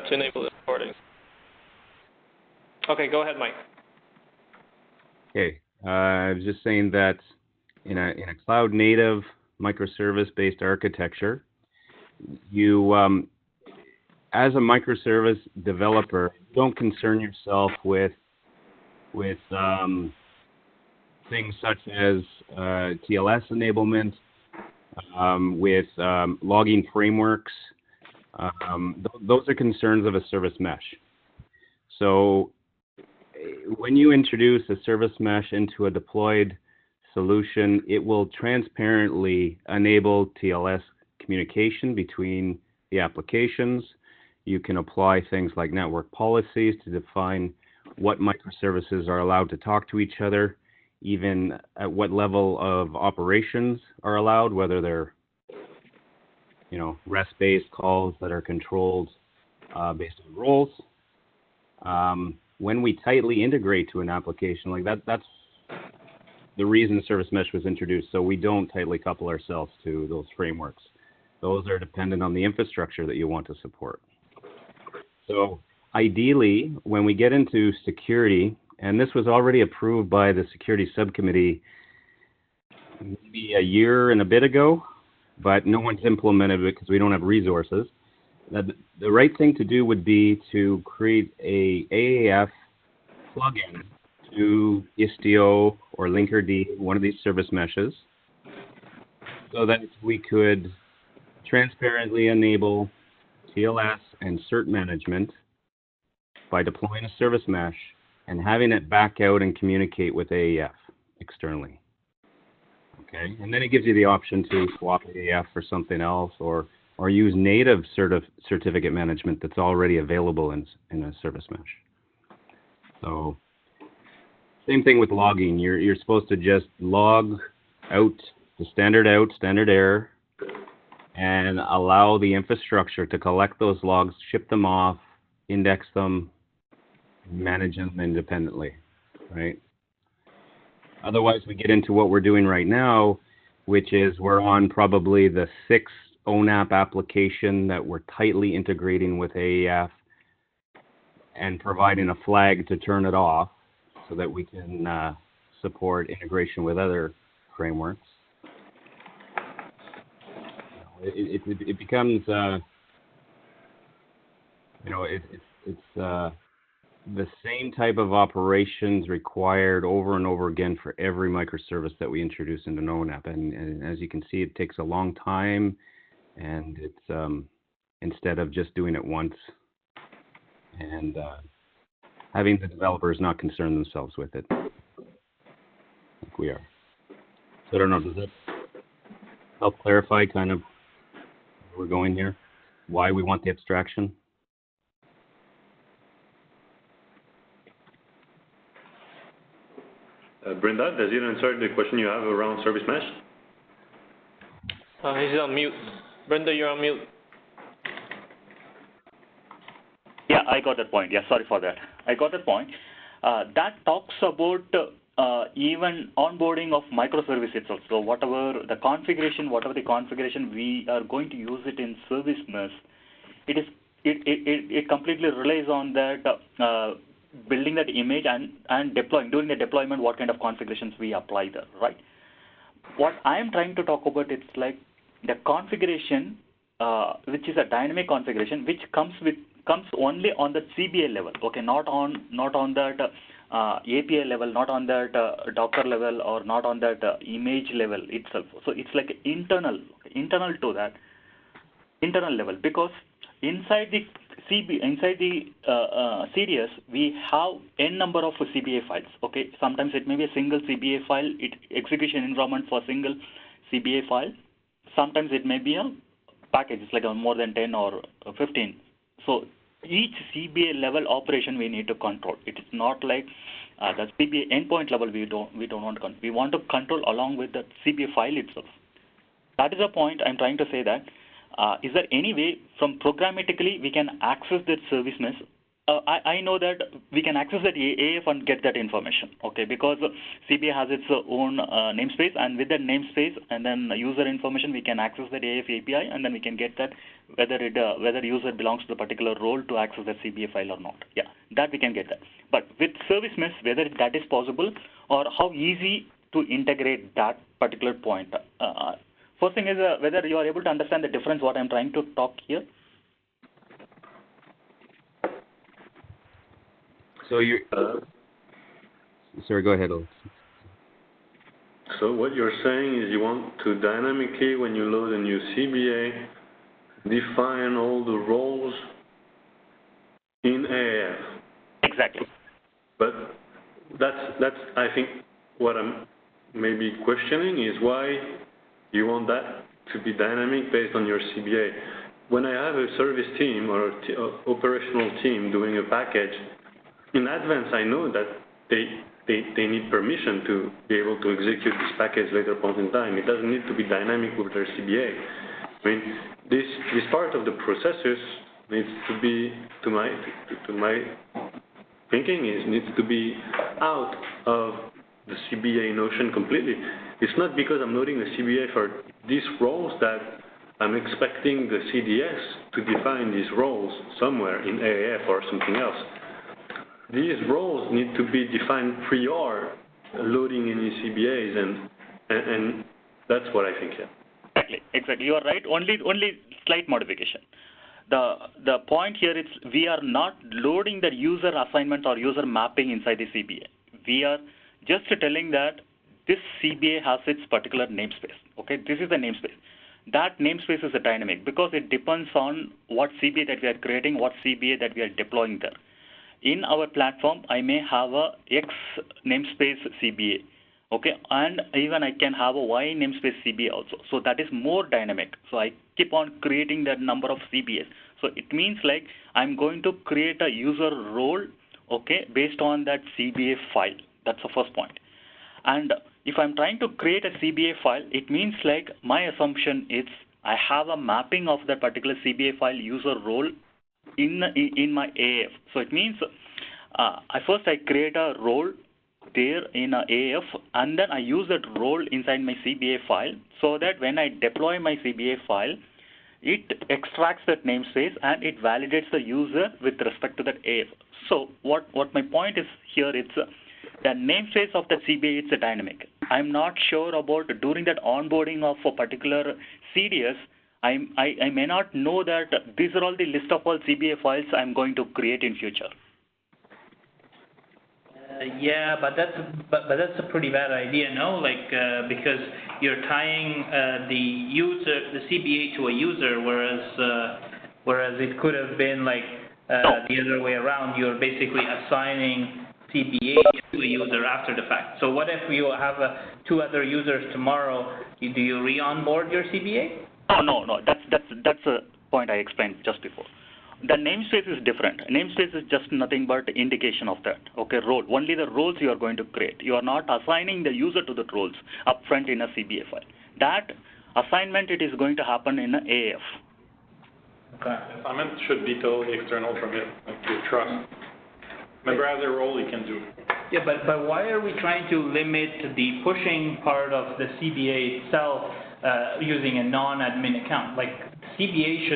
to enable the recordings. Okay, go ahead, Mike. Okay, I was just saying that in a cloud native microservice-based architecture, you as a microservice developer, don't concern yourself with things such as TLS enablement, with logging frameworks. Those are concerns of a service mesh. So when you introduce a service mesh into a deployed solution, it will transparently enable TLS communication between the applications. You can apply things like network policies to define what microservices are allowed to talk to each other, even at what level of operations are allowed, whether they're, REST-based calls that are controlled based on roles. When we tightly integrate to an application like that's the reason Service Mesh was introduced. So we don't tightly couple ourselves to those frameworks. Those are dependent on the infrastructure that you want to support. So ideally, when we get into security, and this was already approved by the security subcommittee maybe a year and a bit ago, but no one's implemented it because we don't have resources. The right thing to do would be to create a AAF plugin to ISTO or Linkerd, one of these service meshes, so that we could transparently enable TLS and cert management by deploying a service mesh and having it back out and communicate with AAF externally. Okay, and then it gives you the option to swap AAF for something else, or use native certificate management that's already available in a service mesh. So same thing with logging. You're supposed to just log out the standard error and allow the infrastructure to collect those logs, ship them off, index them, manage them independently, right? Otherwise, we get into what we're doing right now, which is we're on probably the 6th ONAP application that we're tightly integrating with AAF and providing a flag to turn it off so that we can support integration with other frameworks. It becomes, it's the same type of operations required over and over again for every microservice that we introduce into ONAP. And as you can see, it takes a long time, and it's instead of just doing it once and having the developers not concern themselves with it, like we are. So I don't know, does that help clarify kind of where we're going here? Why we want the abstraction? Brenda, does it answer the question you have around service mesh? He's on mute. Brenda, you're on mute. Yeah, I got that point. Yeah, sorry for that. I got that point. That talks about even onboarding of microservice itself. So whatever the configuration we are going to use it in service mesh, it completely relies on that building that image and deploying. During the deployment, what kind of configurations we apply there, right? What I am trying to talk about, it's like the configuration, which is a dynamic configuration, which comes only on the CBA level, okay, not on that API level, not on that Docker level, or not on that image level itself. So it's like internal to that internal level, because inside the CDS, we have n number of CBA files. Okay, sometimes it may be a single CBA file, execution environment for a single CBA file. Sometimes it may be a package, it's like more than 10 or 15. So each CBA level operation we need to control. It is not like the CBA endpoint level we don't want to control. We want to control along with the CBA file itself. That is the point I'm trying to say that. Is there any way from programmatically we can access that service mesh I know that we can access that AAF and get that information, okay, because CBA has its own namespace, and with that namespace and then user information, we can access that AAF API, and then we can get that whether user belongs to the particular role to access the CBA file or not. Yeah, that we can get that. But with service mesh, whether that is possible or how easy to integrate that particular point. First thing is whether you are able to understand the difference what I'm trying to talk here. So you're, sorry, go ahead, Alex. So what you're saying is you want to dynamically, when you load a new CBA, define all the roles in AAF. Exactly. But that's I think what I'm maybe questioning is why you want that to be dynamic based on your CBA. When I have a service team or operational team doing a package, in advance I know that they need permission to be able to execute this package later point in time. It doesn't need to be dynamic with their CBA. I mean, this part of the processes needs to be, to my thinking, needs to be out of the CBA notion completely. It's not because I'm loading the CBA for these roles that I'm expecting the CDS to define these roles somewhere in AAF or something else. These roles need to be defined prior loading any CBAs, and that's what I think, yeah. Exactly. You are right. Only slight modification. The point here is we are not loading the user assignment or user mapping inside the CBA. We are just telling that this CBA has its particular namespace. Okay, this is the namespace. That namespace is a dynamic because it depends on what CBA that we are creating, what CBA that we are deploying there. In our platform, I may have a X namespace CBA, okay, and even I can have a Y namespace CBA also. So that is more dynamic. So I keep on creating that number of CBAs. So it means like I'm going to create a user role, okay, based on that CBA file. That's the first point. And if I'm trying to create a CBA file, it means like my assumption is I have a mapping of that particular CBA file user role in my AAF. So it means first I create a role there in a AAF, and then I use that role inside my CBA file so that when I deploy my CBA file, it extracts that namespace and it validates the user with respect to that AAF. So what my point is here, it's the namespace of the CBA, it's a dynamic. I'm not sure about during that onboarding of a particular CDS, I may not know that these are all the list of all CBA files I'm going to create in future. Yeah, but that's a pretty bad idea, no? Like because you're tying the CBA to a user, whereas it could have been like the other way around. You're basically assigning CBA to a user after the fact. So what if you have two other users tomorrow? Do you re-onboard your CBA? Oh, no. That's a point I explained just before. The namespace is different. Namespace is just nothing but indication of that. Okay, role. Only the roles you are going to create. You are not assigning the user to the roles upfront in a CBA file. That assignment, it is going to happen in an AAF. Okay. Assignment should be totally external from it, like your trust. Member has a role, he can do. Yeah, but why are we trying to limit the pushing part of the CBA itself using a non-admin account? Like CBA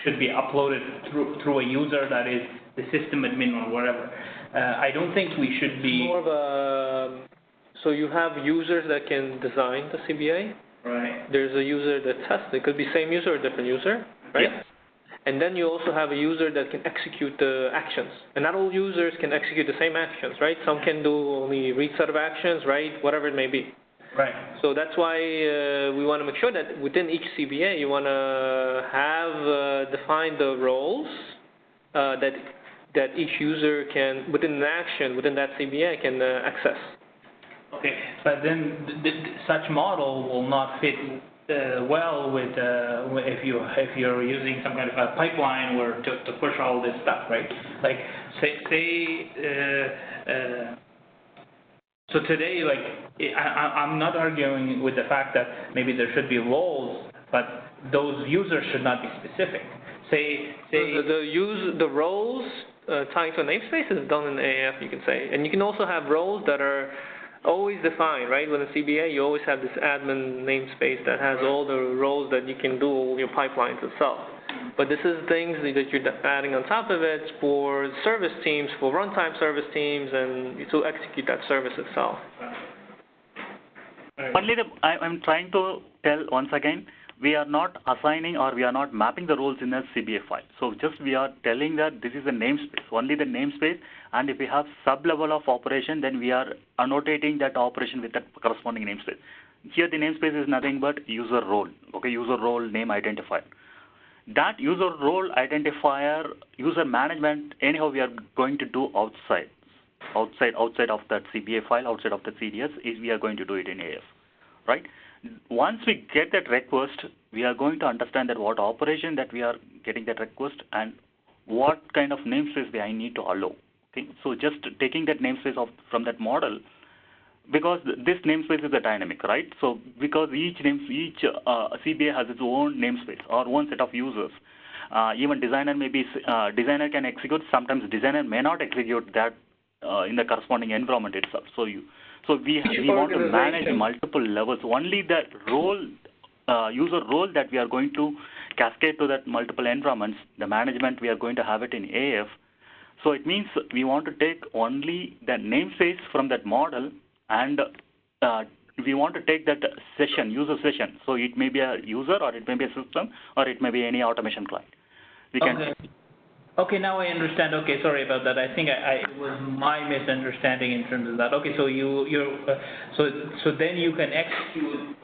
should be uploaded through a user that is the system admin or whatever. I don't think we should be more of a. So you have users that can design the CBA. Right. There's a user that tests. It could be same user or different user, right? Yes. And then you also have a user that can execute the actions. And not all users can execute the same actions, right? Some can do only read set of actions, right? Whatever it may be. Right. So that's why we want to make sure that within each CBA, you want to have defined the roles that each user can, within an action, within that CBA, can access. Okay, but then such model will not fit well with if you're using some kind of a pipeline or to push all this stuff, right? Like so today, like I'm not arguing with the fact that maybe there should be roles, but those users should not be specific. Say the roles tying to a namespace is done in AAF, you can say. And you can also have roles that are always defined, right? With a CBA, you always have this admin namespace that has all the roles that you can do all your pipelines itself. But this is things that you're adding on top of it for service teams, for runtime service teams, and to execute that service itself. Only I'm trying to tell once again, we are not assigning or we are not mapping the roles in a CBA file. So just we are telling that this is a namespace, only the namespace, and if we have sub-level of operation, then we are annotating that operation with that corresponding namespace. Here the namespace is nothing but user role, okay, user role name identifier. That user role identifier, user management, anyhow we are going to do outside of that CBA file, outside of the CDS, is we are going to do it in AF, right? Once we get that request, we are going to understand that what operation that we are getting that request and what kind of namespace I need to allow. Okay, so just taking that namespace from that model, because this namespace is a dynamic, right? So because each CBA has its own namespace or one set of users. Even designer designer can execute. Sometimes designer may not execute that in the corresponding environment itself. So we want to manage multiple levels. Only that role, user role that we are going to cascade to that multiple environments, the management we are going to have it in AF. So it means we want to take only the namespace from that model, and we want to take that session, user session. So it may be a user, or it may be a system, or it may be any automation client. We can. Okay, now I understand. Okay, sorry about that. I think it was my misunderstanding in terms of that. Okay, so so then you can execute,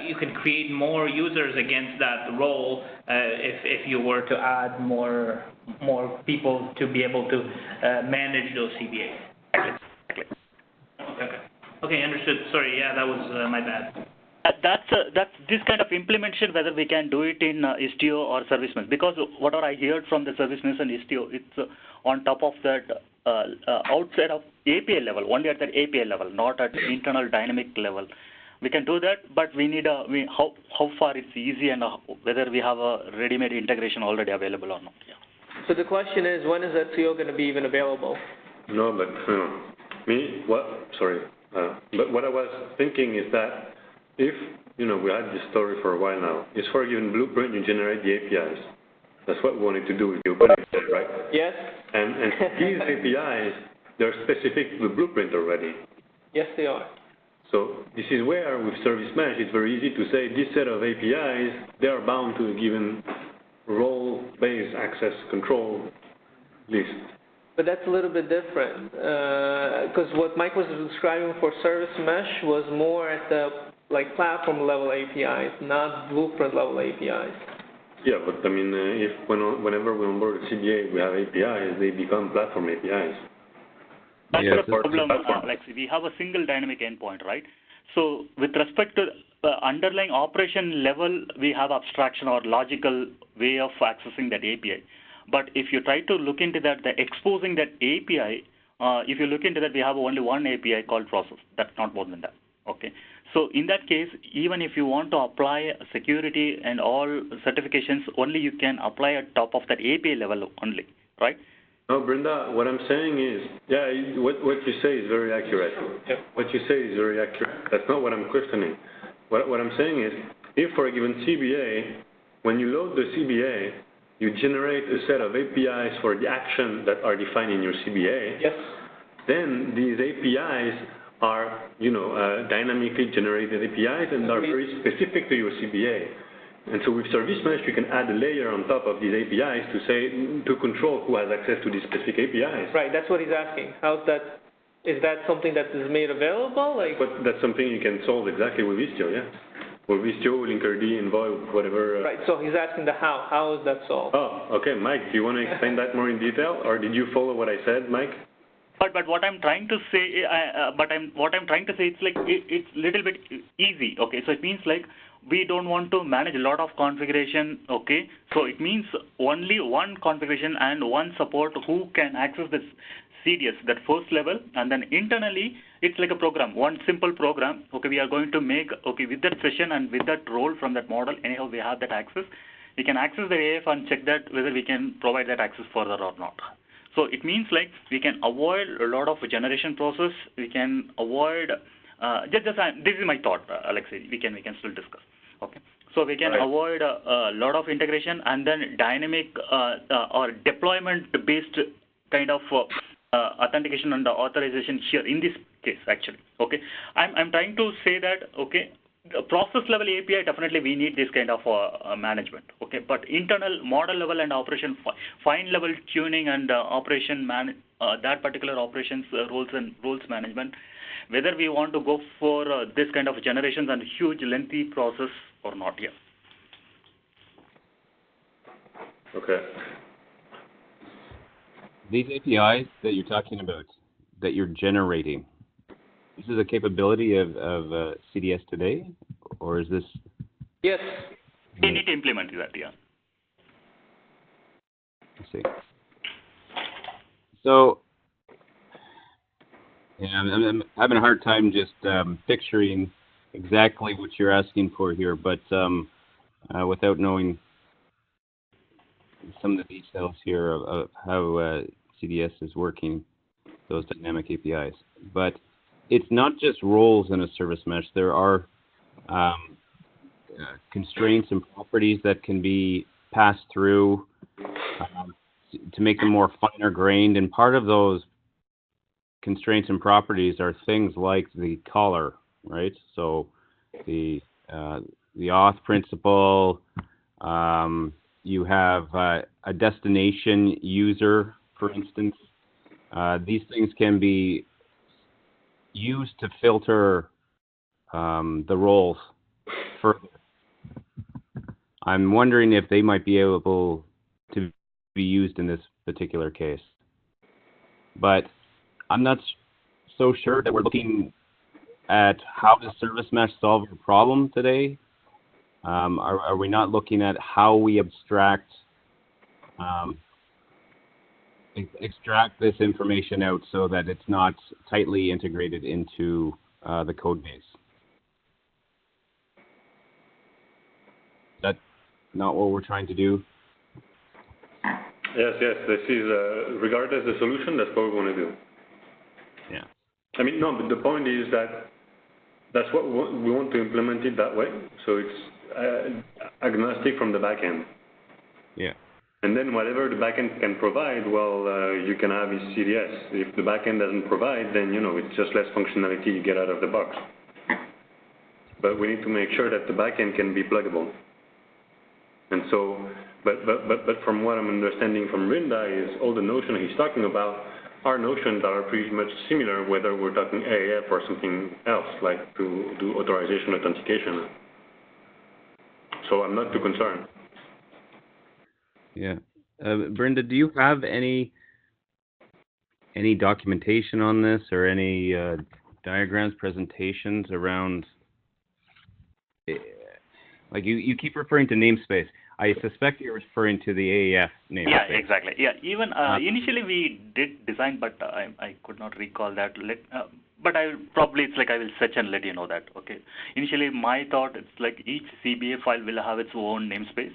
you can create more users against that role if you were to add more people to be able to manage those CBAs. Okay, understood. Sorry, yeah, that was my bad. That's this kind of implementation, whether we can do it in ISTO or service mesh, because whatever I heard from the service mesh and ISTO, it's on top of that outside of API level, only at that API level, not at internal dynamic level. We can do that, but we need how far it's easy and whether we have a ready-made integration already available or not. Yeah. So the question is, when is that CO going to be even available? No, but but what I was thinking is that if, we had this story for a while now, it's for a given blueprint, you generate the APIs. That's what we wanted to do with the OpenAPI, right? Yes. And these APIs, they're specific to the blueprint already. Yes, they are. So this is where, with Service Mesh, it's very easy to say this set of APIs, they are bound to a given role-based access control list. But that's a little bit different, because what Mike was describing for Service Mesh was more at the platform level APIs, not blueprint level APIs. Yeah, but I mean, whenever we onboard a CBA, we have APIs, they become platform APIs. That's the problem. We have a single dynamic endpoint, right? So with respect to underlying operation level, we have abstraction or logical way of accessing that API. But if you try to look into that, the exposing that API, if you look into that, we have only one API called process. That's not more than that. Okay. So in that case, even if you want to apply security and all certifications, only you can apply at top of that API level only, right? No, Brenda, what I'm saying is, what you say is very accurate. Yeah. What you say is very accurate. That's not what I'm questioning. What I'm saying is, if for a given CBA, when you load the CBA, you generate a set of APIs for the action that are defined in your CBA. Yes. Then these APIs are, dynamically generated APIs and are very specific to your CBA. And so with Service Mesh, you can add a layer on top of these APIs to control who has access to these specific APIs. Right, that's what he's asking. Is that something that is made available? But that's something you can solve exactly with Istio, yeah. With Istio, Linkerd, Envoy, whatever. Right, so he's asking the how. How is that solved? Oh, okay, Mike, do you want to explain that more in detail, or did you follow what I said, Mike? But what I'm trying to say, it's it's little bit easy. Okay, so it means we don't want to manage a lot of configuration. Okay, so it means only one configuration and one support who can access this CDS, that first level, and then internally it's like a program, one simple program. Okay, we are going to make with that session and with that role from that model. Anyhow, we have that access. We can access the AF and check that whether we can provide that access further or not. So it means like we can avoid a lot of generation process. We can avoid this is my thought, Alexei. We can still discuss. Okay. So we can avoid a lot of integration and then dynamic or deployment based kind of authentication and authorization here in this case actually. Okay. I'm trying to say that okay. The process level API, definitely we need this kind of management, okay? But internal model level and operation, fine level tuning and operation that particular operations roles management, whether we want to go for this kind of generations and huge lengthy process or not here. Okay. These APIs that you're talking about, that you're generating, this is a capability of CDS today, or is this? Yes. We need to implement that, yeah. I see. So, yeah, I'm having a hard time just picturing exactly what you're asking for here, but without knowing some of the details here of how CDS is working, those dynamic APIs. But it's not just roles in a service mesh. There are constraints and properties that can be passed through to make them more finer grained. And part of those constraints and properties are things like the caller, right? So the auth principle. You have a destination user, for instance. These things can be used to filter the roles further. I'm wondering if they might be able to be used in this particular case. But I'm not so sure that we're looking at how does service mesh solve your problem today. Are we not looking at how we extract this information out so that it's not tightly integrated into the code base? That's not what we're trying to do? Yes, this is, regardless of the solution, that's what we want to do. Yeah. I mean, no, but the point is that that's what we want to implement it that way, so it's agnostic from the back end. Yeah. And then whatever the backend can provide, well, you can have is CDS. If the backend doesn't provide, then, you know, it's just less functionality you get out of the box. But we need to make sure that the backend can be pluggable. And so, but from what I'm understanding from Rinda is all the notion he's talking about are notions that are pretty much similar, whether we're talking AAF or something else, like to do authorization authentication. So I'm not too concerned. Yeah. Brenda, do you have any documentation on this or any diagrams, presentations around, like you keep referring to namespace. I suspect you're referring to the AAF namespace. Yeah, exactly. Yeah, even initially we did design, but I could not recall that. But I will search and let you know that. Okay. Initially, my thought it's like each CBA file will have its own namespace,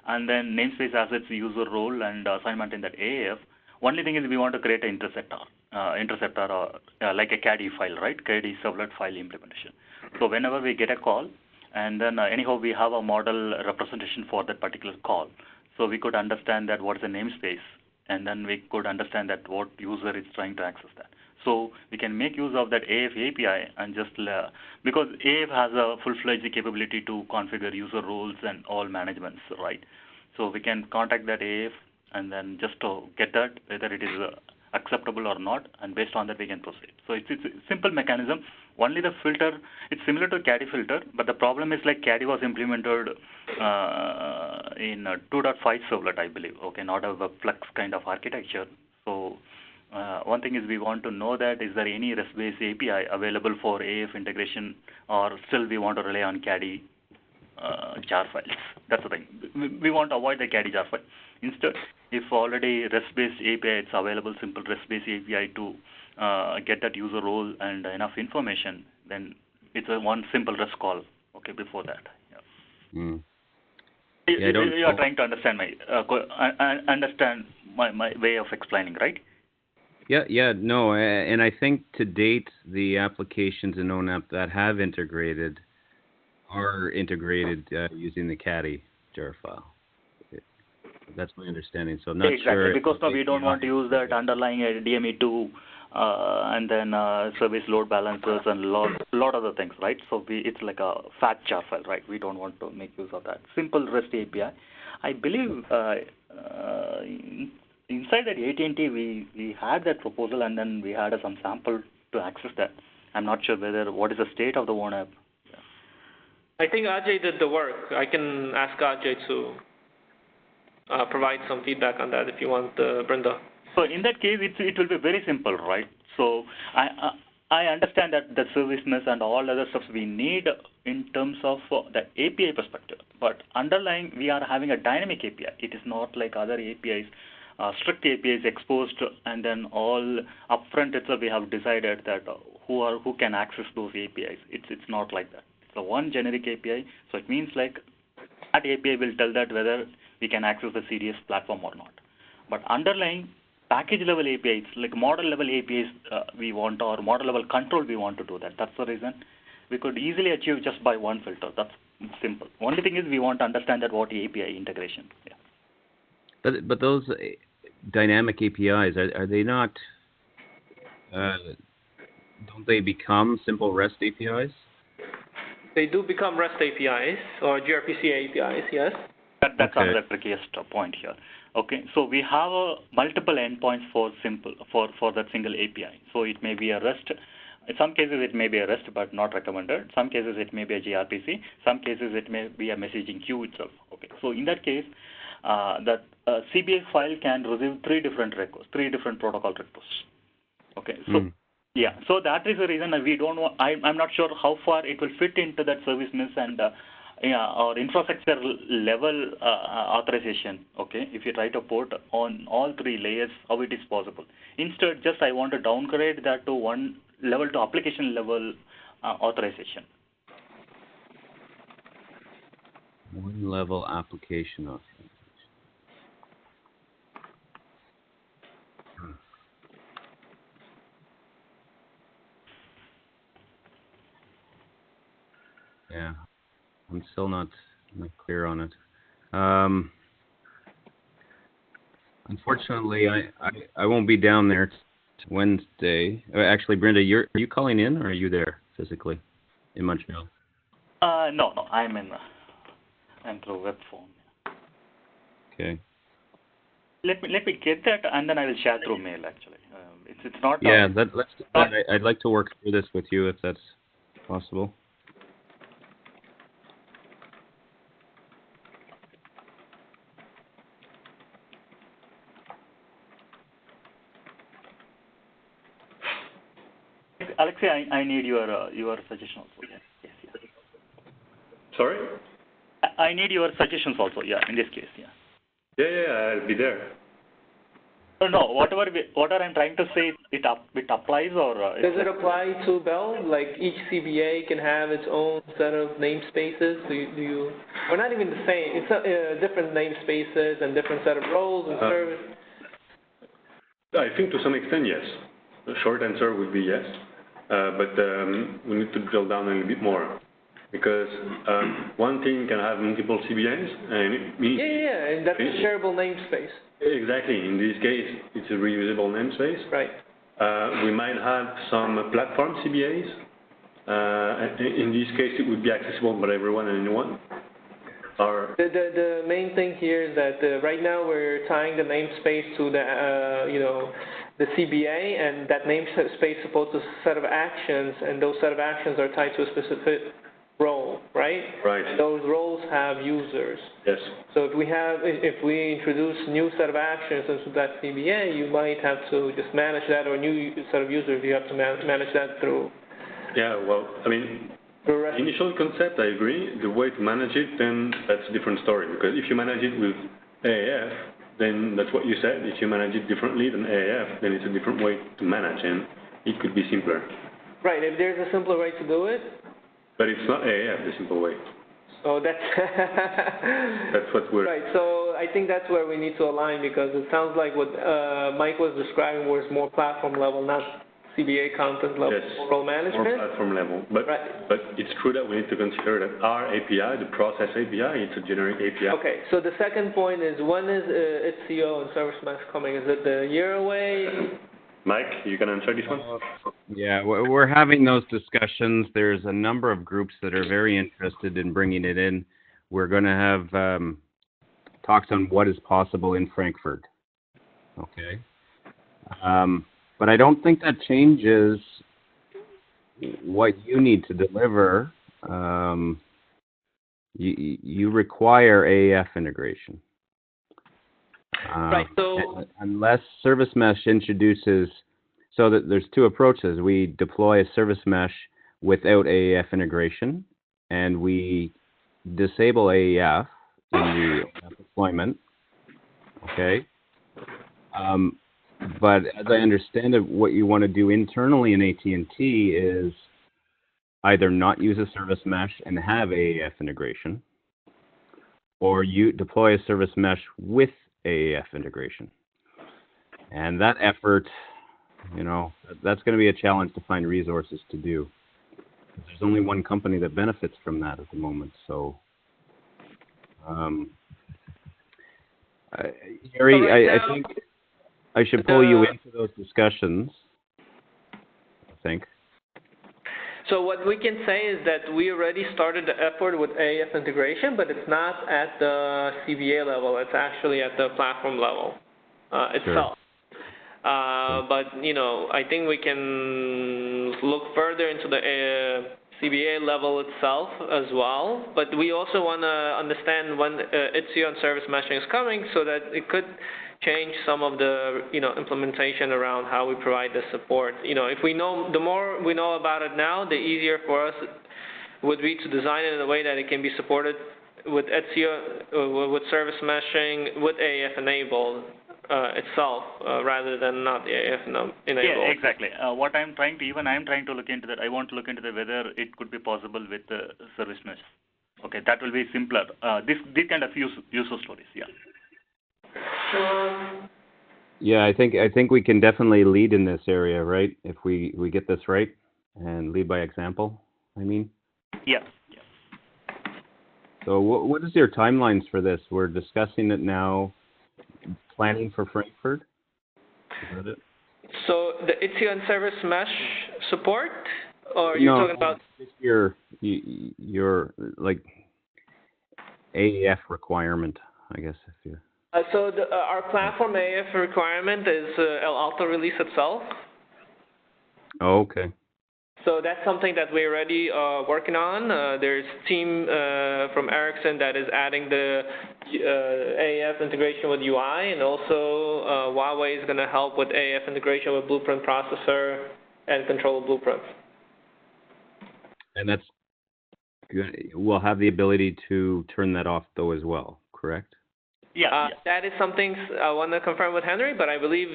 and then namespace has its user role and assignment in that AAF. Only thing is we want to create an interceptor or like a CADI file, right? CADI servlet file implementation. So whenever we get a call, and then anyhow we have a model representation for that particular call, so we could understand that what is the namespace, and then we could understand that what user is trying to access that. So we can make use of that AAF API and just because AAF has a full-fledged capability to configure user roles and all managements, right? So we can contact that AAF and then just to get that whether it is acceptable or not, and based on that we can proceed. So it's a simple mechanism. Only the filter, it's similar to CADI filter, but the problem is like CADI was implemented in 2.5 servlet, I believe. Okay, not a WebFlux kind of architecture. So one thing is we want to know that is there any REST-based API available for AAF integration, or still we want to rely on CADI jar files. That's the thing. We want to avoid the CADI jar file. Instead, if already REST-based API, it's available, simple REST-based API to get that user role and enough information, then it's a one simple REST call. Okay, before that. Yeah. Mm. You are trying to understand my understand my way of explaining, right? Yeah, no, and I think to date the applications in ONAP that have integrated are integrated using the Caddy jar file. That's my understanding. So I'm not sure. Exactly, because now we don't want to use that underlying DME2 and then service load balancers and lot other things, right? So it's like a fat jar file, right? We don't want to make use of that. Simple REST API. I believe inside that AT&T we had that proposal and then we had some sample to access that. I'm not sure what is the state of the ONAP. I think Ajay did the work. I can ask Ajay to provide some feedback on that if you want, Brenda. So in that case, it will be very simple, right? So I understand that the service mesh and all other stuff we need in terms of the API perspective, but underlying we are having a dynamic API. It is not like other APIs, strict APIs exposed, and then all upfront itself we have decided that who can access those APIs. It's not like that. It's a one generic API, so it means like that API will tell that whether we can access the CDS platform or not. But underlying package level APIs, like model level APIs we want, or model level control we want to do that. That's the reason we could easily achieve just by one filter. That's simple. Only thing is we want to understand that what API integration. Yeah. But those dynamic APIs, are they not, don't they become simple REST APIs? They do become REST APIs or gRPC APIs, yes. That's another trickiest point here. Okay, so we have multiple endpoints for that single API. So it may be a REST. In some cases it may be a REST, but not recommended. Some cases it may be a gRPC. Some cases it may be a messaging queue itself. Okay, so in that case, that CBA file can receive three different requests, three different protocol requests. Okay, so yeah, so that is the reason we don't want. I'm not sure how far it will fit into that service mesh and or infrastructure level authorization. Okay, if you try to port on all three layers, how it is possible. Instead, just I want to downgrade that to one level to application level authorization. One level application authorization. Yeah, I'm still not clear on it. Unfortunately, I won't be down there Wednesday. Actually, Brenda, are you calling in or are you there physically in Montreal? No, I'm through web phone. Okay. Let me get that and then I will share through mail. Actually, it's not. Yeah, I'd like to work through this with you if that's possible. Alexei, I need your suggestion also. Yes. Sorry? I need your suggestions also. Yeah, in this case. Yeah. Yeah, I'll be there. No, whatever I'm trying to say, it applies or. Does it apply to Bell? Like each CBA can have its own set of namespaces? Do you? Or not even the same. It's different namespaces and different set of roles and service. I think to some extent, yes. The short answer would be yes, but we need to drill down a little bit more because one thing can have multiple CBAs and it means and that's a shareable namespace. Exactly. In this case, it's a reusable namespace. Right. We might have some platform CBAs. In this case, it would be accessible by everyone and anyone. The main thing here is that right now we're tying the namespace to the CBA, and that namespace supports a set of actions, and those set of actions are tied to a specific role, right? Right. Those roles have users. Yes. So if we introduce new set of actions into that CBA, you might have to just manage that, or new set of users, you have to manage that through. Yeah, well, I mean, the initial concept, I agree. The way to manage it, then that's a different story. Because if you manage it with AAF, then that's what you said. If you manage it differently than AAF, then it's a different way to manage, and it could be simpler. Right, if there's a simpler way to do it. But it's not AAF, the simple way. So that's That's what we're... right. So I think that's where we need to align, because it sounds like what Mike was describing was more platform level, not CBA content level, Yes, role management. more platform level. But, Right. but it's true that we need to consider that our API, the process API, it's a generic API. Okay, so the second point is, when is ISTO and Service Mesh coming? Is it a year away? Mike, you can answer this one? Yeah, we're having those discussions. There's a number of groups that are very interested in bringing it in. We're going to have talks on what is possible in Frankfurt. Okay. But I don't think that changes what you need to deliver. You require AAF integration. Right, so... Unless Service Mesh introduces, so that there's two approaches. We deploy a Service Mesh without AAF integration, and we disable AAF in the deployment. Okay. But as I understand it, what you want to do internally in AT&T is either not use a Service Mesh and have AAF integration, or you deploy a Service Mesh with AAF integration. And that effort, you know, that's going to be a challenge to find resources to do. There's only one company that benefits from that at the moment. So, Harry, I think I should pull you into those discussions, I think. So what we can say is that we already started the effort with AAF integration, but it's not at the CBA level. It's actually at the platform level itself. Sure. But, you know, I think we can look further into the CBA level itself as well. But we also want to understand when ISTO and service meshing is coming, so that it could change some of the, you know, implementation around how we provide the support. You know, if we know, the more we know about it now, the easier for us would be to design it in a way that it can be supported with ISTO, with service meshing, with AAF enabled itself, rather than not AAF enabled. Yeah, exactly. What I'm trying to look into that. I want to look into whether it could be possible with the service mesh. Okay, that will be simpler. This kind of user stories. Yeah. Yeah, I think we can definitely lead in this area, right? If we get this right and lead by example. I mean. Yeah. So what is your timelines for this? We're discussing it now. Planning for Frankfurt? Is that it? So the ISTO and service mesh support, or you're talking about just your like AAF requirement, I guess, if you. So our platform AAF requirement is El Alto release itself. Oh, okay. So that's something that we're already working on. There's a team from Ericsson that is adding the AAF integration with UI, and also Huawei is going to help with AAF integration with Blueprint processor and control blueprints. And we'll have the ability to turn that off though as well, correct? Yeah. That is something I want to confirm with Henry, but I believe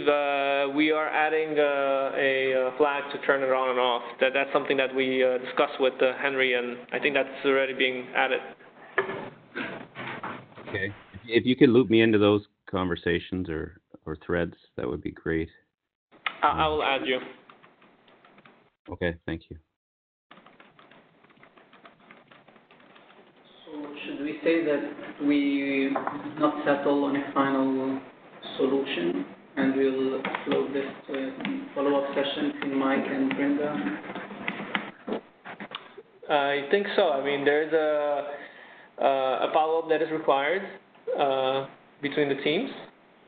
we are adding a flag to turn it on and off. That's something that we discussed with Henry, and I think that's already being added. Okay. If you could loop me into those conversations or threads, that would be great. I will add you. Okay, thank you. Should we say that we not settle on a final solution and we'll upload this to follow-up session to Mike and Brenda? I think so. I mean, there's a follow-up that is required between the teams,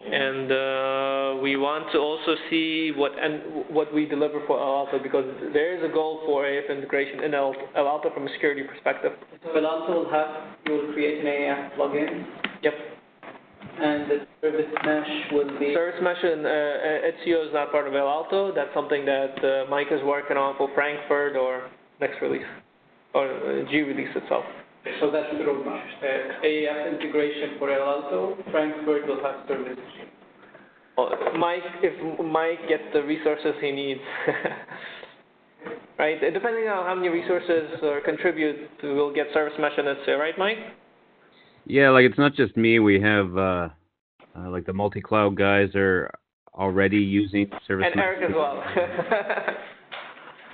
and we want to also see what we deliver for El Alto, because there is a goal for AAF integration in El Alto from a security perspective. So El Alto will create an AAF plugin? Yep. And the service mesh will be? Service mesh and ISTO is not part of El Alto. That's something that Mike is working on for Frankfurt or next release, or G release itself. So that's the roadmap. AAF integration for El Alto, Frankfurt will have service. If Mike gets the resources he needs. Right. right? Depending on how many resources contribute, we'll get service mesh in it, right, Mike? Yeah, like it's not just me. We have like the multi-cloud guys are already using service And mesh. Eric as well.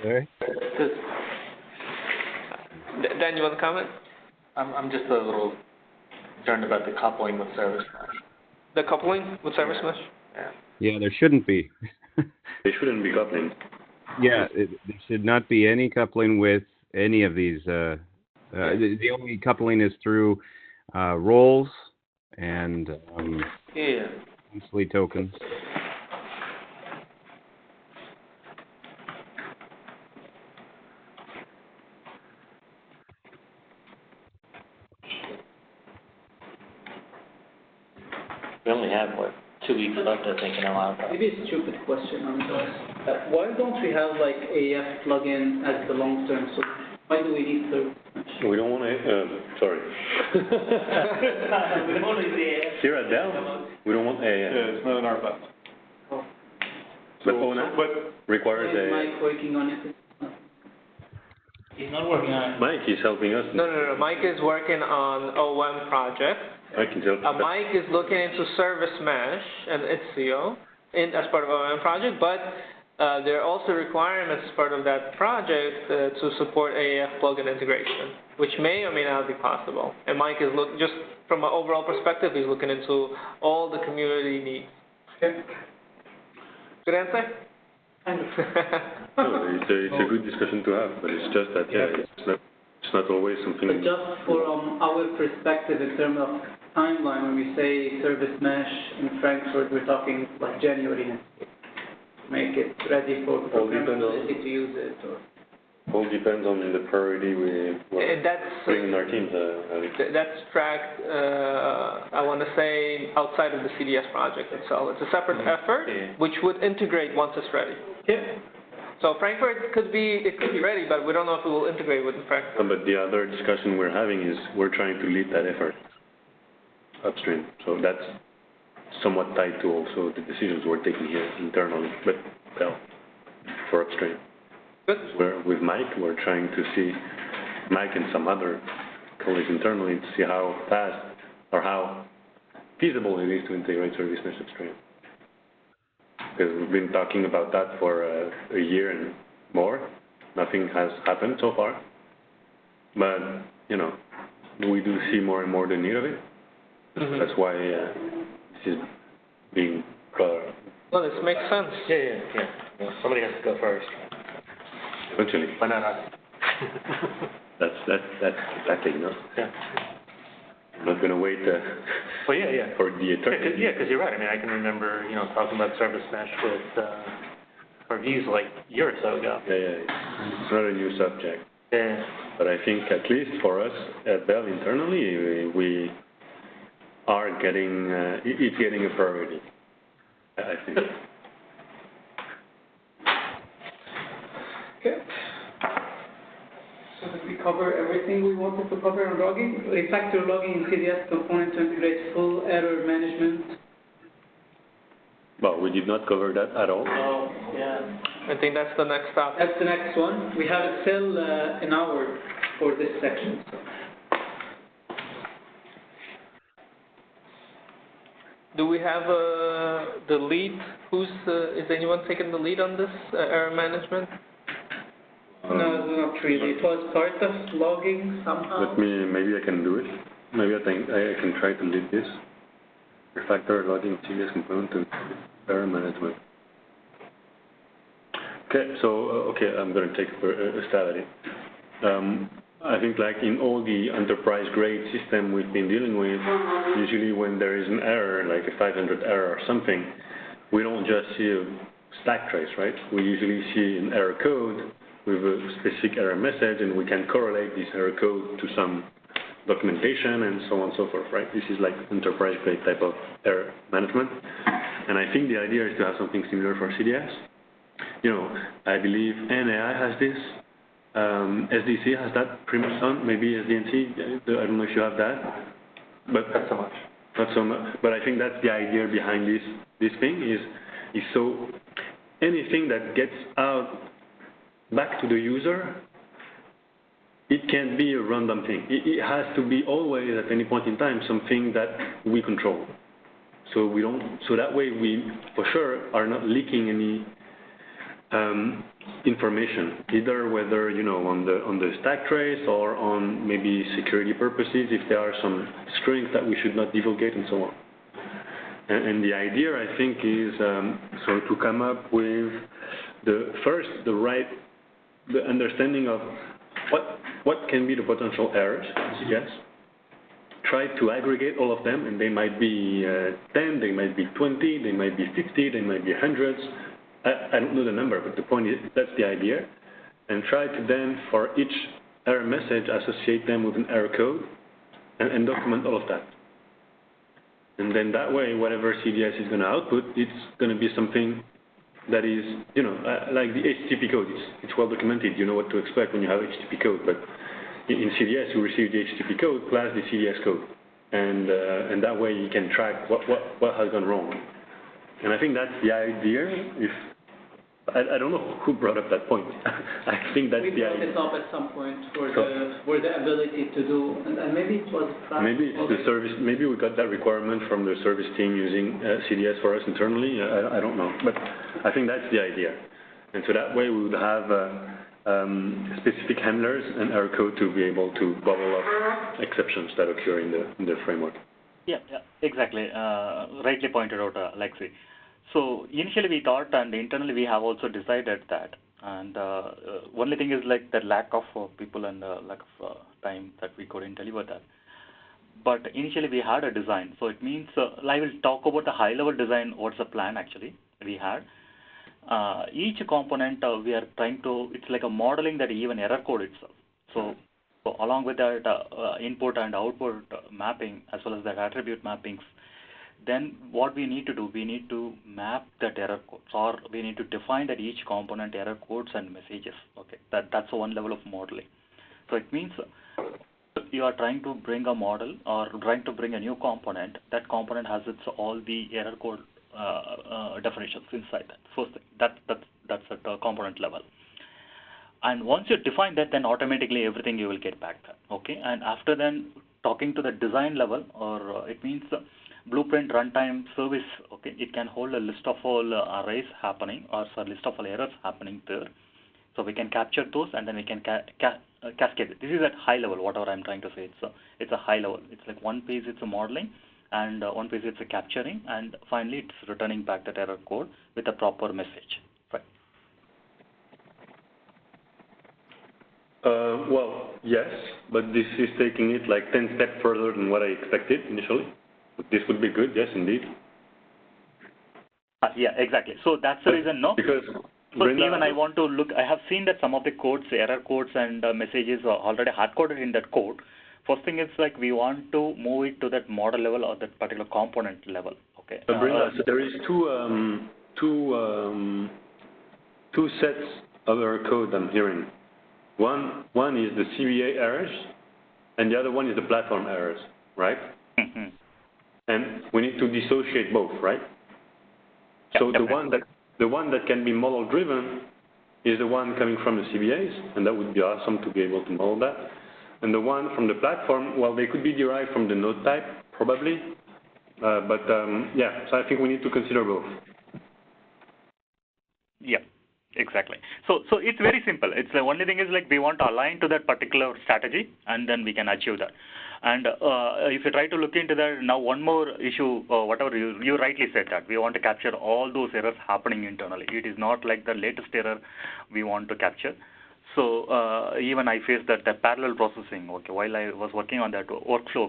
Sorry? Dan, you want to comment? I'm just a little concerned about the coupling with service mesh. The coupling with service mesh? Yeah, there shouldn't be. They shouldn't be coupling. Yeah, there should not be any coupling with any of these. The only coupling is through roles and monthly tokens. We only have, 2 weeks left, I think, in our laptop. Maybe a stupid question on this. Why don't we have like AAF plugin as the long-term solution? Why do we need service mesh? We don't want to, sorry. Here at Dell, we don't want AAF. Yeah, it's not in our best. But ONAP requires Is Mike working on it? He's not working on it. Mike is helping us. No. Mike is working on OM project. Mike is helping us. Mike is looking into service mesh and ISTO as part of OM project, but there are also requirements as part of that project to support AAF plugin integration, which may or may not be possible. And Mike is just from an overall perspective, he's looking into all the community needs. Okay. Good answer? No, it's a good discussion to have, but it's just that, it's not always something. But just from our perspective in terms of timeline, when we say service mesh in Frankfurt, we're talking like January next year. Make it ready for programmability to use it. All depends on the priority we're putting in our teams. That's tracked, I want to say, outside of the CDS project itself. It's a separate effort, which would integrate once it's ready. Yeah. So Frankfurt it could be ready, but we don't know if it will integrate with Frankfurt. But the other discussion we're having is we're trying to lead that effort upstream. So that's somewhat tied to also the decisions we're taking here internally, but for upstream. With Mike, we're trying to see, Mike and some other colleagues internally, to see how fast or how feasible it is to integrate service mesh upstream. Because we've been talking about that for a year and more. Nothing has happened so far. But, we do see more and more the need of it. Mm-hmm. That's why this is being Well, this makes sense. Yeah. Well, somebody has to go first. Eventually. Why not us? That's exactly, Yeah. I'm not going to wait Well, yeah. for the eternity. Yeah, because you're right. I mean, I can remember, talking about service mesh with reviews like a year or so ago. Yeah. It's not a new subject. Yeah. But I think at least for us at Bell internally, we are getting, it's getting a priority, I think. Okay. So did we cover everything we wanted to cover on logging? Refactor logging in CDS component to integrate full error management. Well, we did not cover that at all. Oh, yeah. I think that's the next topic. That's the next one. We have still an hour for this section. Do we have the lead? Is anyone taking the lead on this error management? No, not really. It was part of logging somehow. Maybe I can do it. Maybe I think I can try to lead this. Refactor logging CDS component to error management. Okay, so I'm going to take a stab at it. I think like in all the enterprise grade system we've been dealing with, usually when there is an error, like a 500 error or something, we don't just see a stack trace, right? We usually see an error code with a specific error message, and we can correlate this error code to some documentation and so on and so forth, right? This is like enterprise grade type of error management. And I think the idea is to have something similar for CDS. I believe NAI has this. SDC has that pretty much done. Maybe SDNC, I don't know if you have that. But not so much. Not so much. But I think that's the idea behind this thing is so anything that gets out back to the user, it can't be a random thing. It has to be always, at any point in time, something that we control. So we don't. So that way, we for sure are not leaking any information, either whether on the stack trace or on maybe security purposes, if there are some strings that we should not divulgate and so on. And the idea, I think, is so to come up with the understanding of what can be the potential errors in CDS. Try to aggregate all of them, and they might be 10, they might be 20, they might be 50, they might be hundreds. I don't know the number, but the point is that's the idea. And try to then, for each error message, associate them with an error code and document all of that. And then that way, whatever CDS is going to output, it's going to be something that is, like the HTTP code. It's well documented. You know what to expect when you have HTTP code. But in CDS, you receive the HTTP code plus the CDS code. And that way you can track what has gone wrong. And I think that's the idea. I don't know who brought up that point. I think that's the idea. We brought it up at some point for the ability to do, and maybe it was maybe it's the service. Maybe we got that requirement from the service team using CDS for us internally. I don't know, but I think that's the idea. And so that way we would have specific handlers and error code to be able to bubble up exceptions that occur in the framework. Yeah, exactly. Rightly pointed out, Alexei. So initially we thought, and internally we have also decided that, and only thing is like the lack of people and lack of time that we couldn't deliver that. But initially we had a design, so it means I will talk about the high-level design. What's the plan actually we had? Each component we are trying to. It's like a modeling that even error code itself. So along with that input and output mapping as well as that attribute mappings. Then what we need to do, we need to map that error codes, or we need to define that each component error codes and messages. Okay, that's one level of modeling. So it means you are trying to bring a model or trying to bring a new component. That component has its all the error code definitions inside that. First thing, that's at the component level. And once you define that, then automatically everything you will get back there. Okay, and after then talking to the design level, or it means blueprint runtime service, okay, it can hold a list of all arrays happening or list of all errors happening there. So we can capture those and then we can cascade it. This is at high level, whatever I'm trying to say. It's a high level. It's like one page it's a modeling and one page it's a capturing, and finally it's returning back that error code with a proper message. Right. Well, yes, but this is taking it like 10 steps further than what I expected initially. This would be good, yes, indeed. Yeah, exactly. So that's the reason, no? Because so even I want to look, I have seen that some of the codes, error codes and messages are already hard-coded in that code. First thing is like we want to move it to that model level or that particular component level. Okay. So there is two sets of error code I'm hearing. One is the CBA errors, and the other one is the platform errors, right? Mm-hmm. And we need to dissociate both, right? Yeah, so definitely. the one that can be model driven is the one coming from the CBAs, and that would be awesome to be able to model that. And the one from the platform, well, they could be derived from the node type, probably. Yeah, so I think we need to consider both. Yeah, exactly. So it's very simple. It's the only thing is like we want to align to that particular strategy, and then we can achieve that. And if you try to look into that, now one more issue, whatever you rightly said that we want to capture all those errors happening internally. It is not like the latest error we want to capture. So even I faced that the parallel processing. Okay, while I was working on that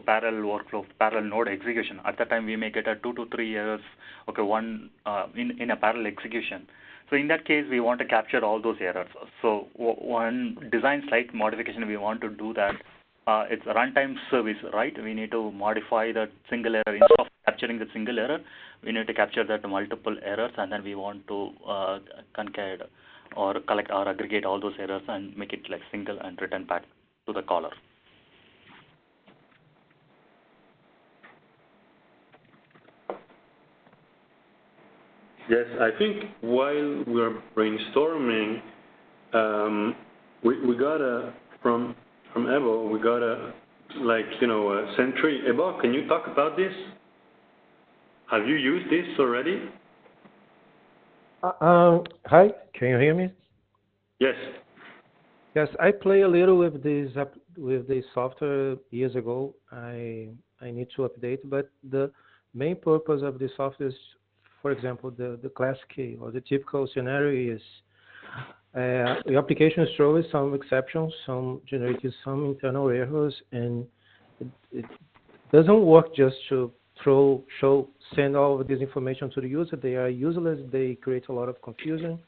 parallel node execution. At that time, we may get a 2 to 3 errors. Okay, one in a parallel execution. So in that case, we want to capture all those errors. So one design slight modification we want to do that. It's a runtime service, right? We need to modify that single error. Instead of capturing the single error, we need to capture that multiple errors, and then we want to concade or collect or aggregate all those errors and make it like single and return back to the caller. Yes, I think while we're brainstorming, we got from Evo, we got a Sentry. Ebo, can you talk about this? Have you used this already? Hi, can you hear me? Yes. Yes, I play a little with this software years ago. I need to update, but the main purpose of this software is, for example, the classic or the typical scenario is the application throws some exceptions, generates some internal errors, and it doesn't work just to send all of this information to the user. They are useless. They create a lot of confusion.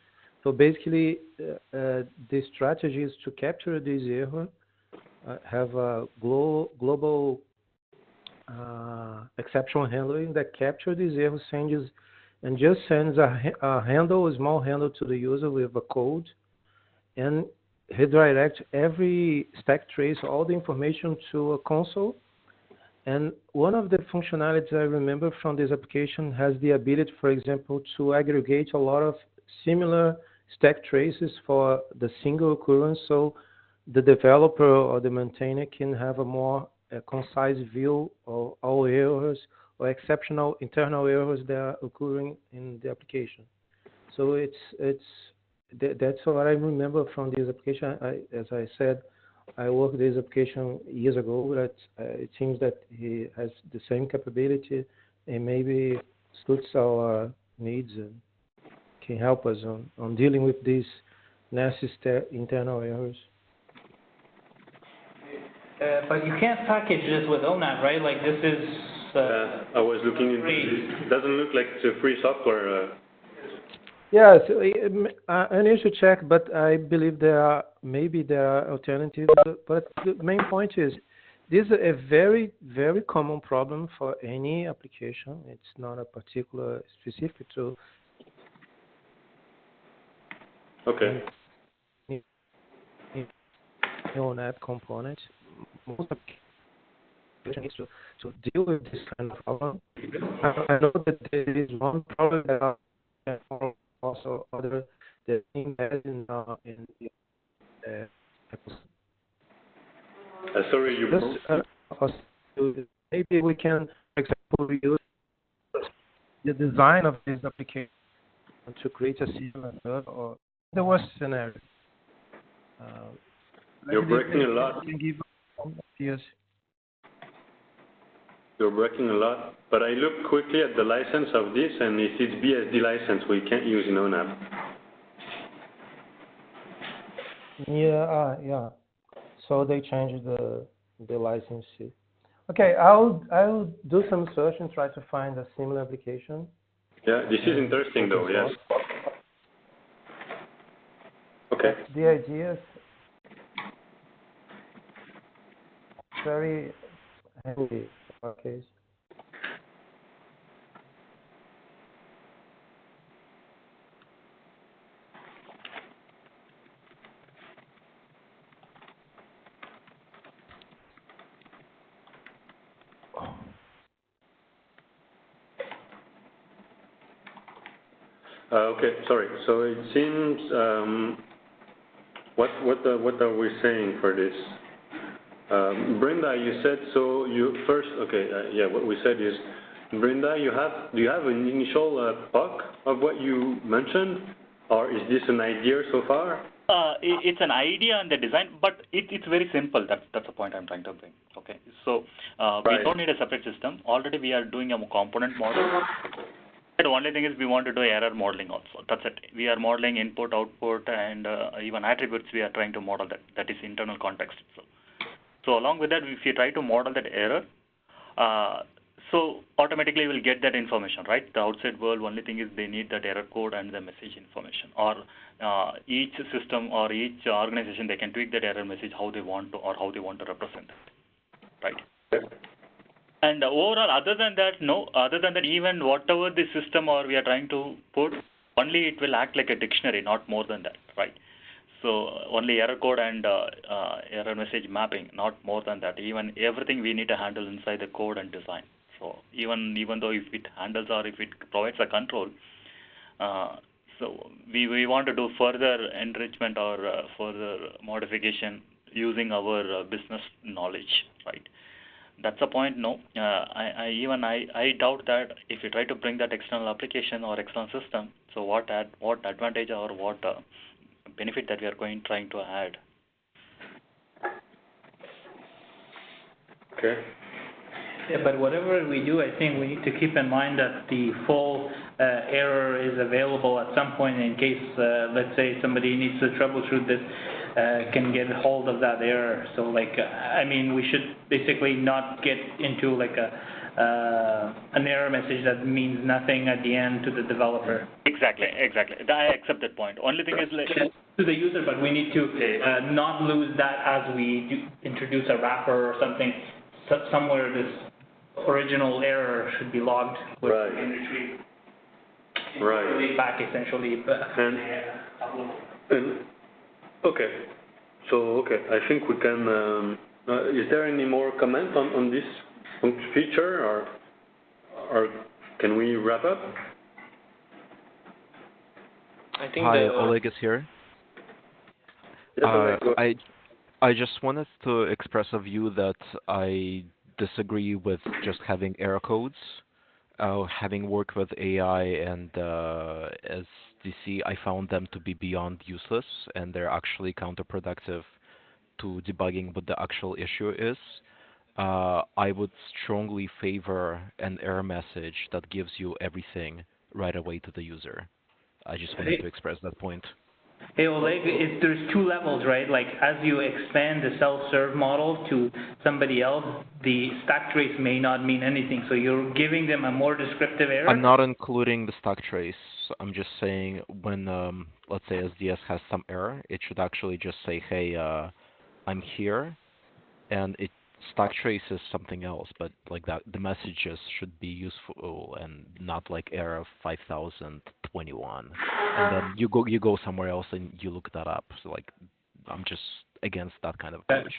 So basically, the strategy is to capture this error, have a global exception handling that captures this error, sends a small handle to the user with a code, and redirect every stack trace, all the information to a console. And one of the functionalities I remember from this application has the ability, for example, to aggregate a lot of similar stack traces for the single occurrence, so the developer or the maintainer can have a more concise view of all errors or exceptional internal errors that are occurring in the application. So that's what I remember from this application. As I said, I worked this application years ago. That it seems that he has the same capability and maybe suits our needs and can help us on dealing with these nasty internal errors. But you can't package this with ONAP, right? Like this is. I was looking into this. It doesn't look like it's a free software. Yes, I need to check, but I believe there are alternatives. But the main point is, this is a very, very common problem for any application. It's not a particular specific to. Okay. ONAP component. Most applications needs to deal with this kind of problem. I know that there is one problem that also other that embedded in sorry, you broke. maybe we can, for example, use the design of this application to create a similar method or the worst scenario. You're breaking a lot. Yes. You're breaking a lot. But I looked quickly at the license of this, and if it's BSD license, we can't use in ONAP. Yeah. So they changed the license. Okay, I'll do some search and try to find a similar application. Yeah, this is interesting though. Yes. Okay. The idea is very handy for our case. Okay, sorry. So it seems, what are we saying for this? Brenda, you said so. You first, okay, yeah. What we said is, Brenda, do you have an initial POC of what you mentioned, or is this an idea so far? It's an idea and the design, but it's very simple. That's the point I'm trying to bring. Okay, so we don't need a separate system. Already we are doing a component model. The only thing is we want to do error modeling also. That's it. We are modeling input, output, and even attributes. We are trying to model that is internal context. So along with that, if you try to model that error, so automatically we'll get that information, right? The outside world, only thing is they need that error code and the message information. Or each system or each organization, they can tweak that error message how they want to or how they want to represent it, right? And overall, other than that, even whatever the system or we are trying to put, only it will act like a dictionary, not more than that, right? So only error code and error message mapping, not more than that. Even everything we need to handle inside the code and design. So even though if it handles or if it provides a control, So we want to do further enrichment or further modification using our business knowledge, right? That's a point. No, I doubt that if you try to bring that external application or external system, so what advantage or what benefit that we are trying to add. Okay. Yeah, but whatever we do, I think we need to keep in mind that the full error is available at some point in case, let's say, somebody needs to troubleshoot this, can get hold of that error. So, like, I mean, we should basically not get into like an error message that means nothing at the end to the developer. Exactly. I accept that point. Only thing is like to the user, but we need to not lose that as we introduce a wrapper or something. Somewhere this original error should be logged Right. and retrieved. Right. Back essentially. And okay, so I think we can. Is there any more comment on this feature, or can we wrap up? I think Hi, Oleg is here. Yes, Oleg, I just wanted to express a view that I disagree with just having error codes. Having worked with AI and SDC, I found them to be beyond useless, and they're actually counterproductive to debugging what the actual issue is. I would strongly favor an error message that gives you everything right away to the user. I just wanted to express that point. Hey Oleg, there's two levels, right? Like as you expand the self-serve model to somebody else, the stack trace may not mean anything. So you're giving them a more descriptive error? I'm not including the stack trace. I'm just saying when, let's say SDS has some error, it should actually just say, hey, I'm here, and stack trace is something else, but like that, the messages should be useful and not like error 5021, and then you go somewhere else and you look that up. So like, I'm just against that kind of approach.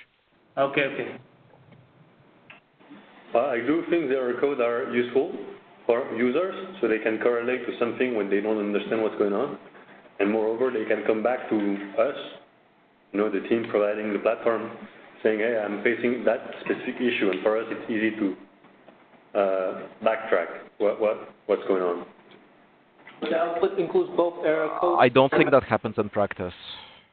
Okay. I do think the error codes are useful for users, so they can correlate to something when they don't understand what's going on, and moreover, they can come back to us, the team providing the platform, saying, hey, I'm facing that specific issue, and for us it's easy to backtrack what's going on. The output includes both error code. I don't think that happens in practice.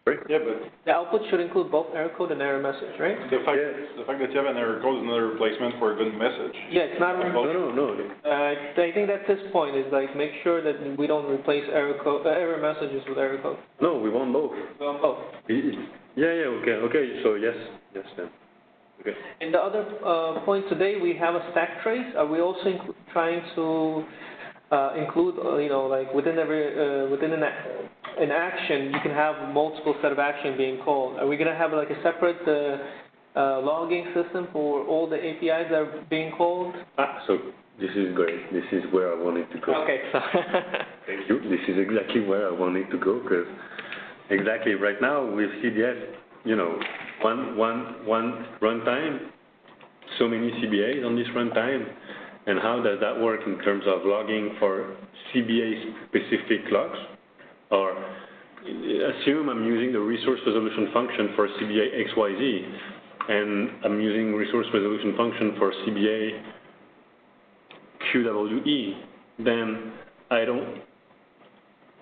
Right? Yeah, but The output should include both error code and error message, right? the fact that you have an error code is another replacement for a good message. Yeah, it's not. No. I think that's his point. Is like make sure that we don't replace error messages with error code. No, we want both. We want both. Okay. So yes then. Okay. And the other point today, we have a stack trace. Are we also trying to include, like within an action, you can have multiple set of action being called. Are we going to have like a separate logging system for all the APIs that are being called? So this is great. This is where I wanted to go. Okay. Thank you. This is exactly where I wanted to go, because exactly right now with CDF, one runtime, so many CBAs on this runtime, and how does that work in terms of logging for CBA-specific logs? Or assume I'm using the resource resolution function for CBA XYZ, and I'm using resource resolution function for CBA QWE, then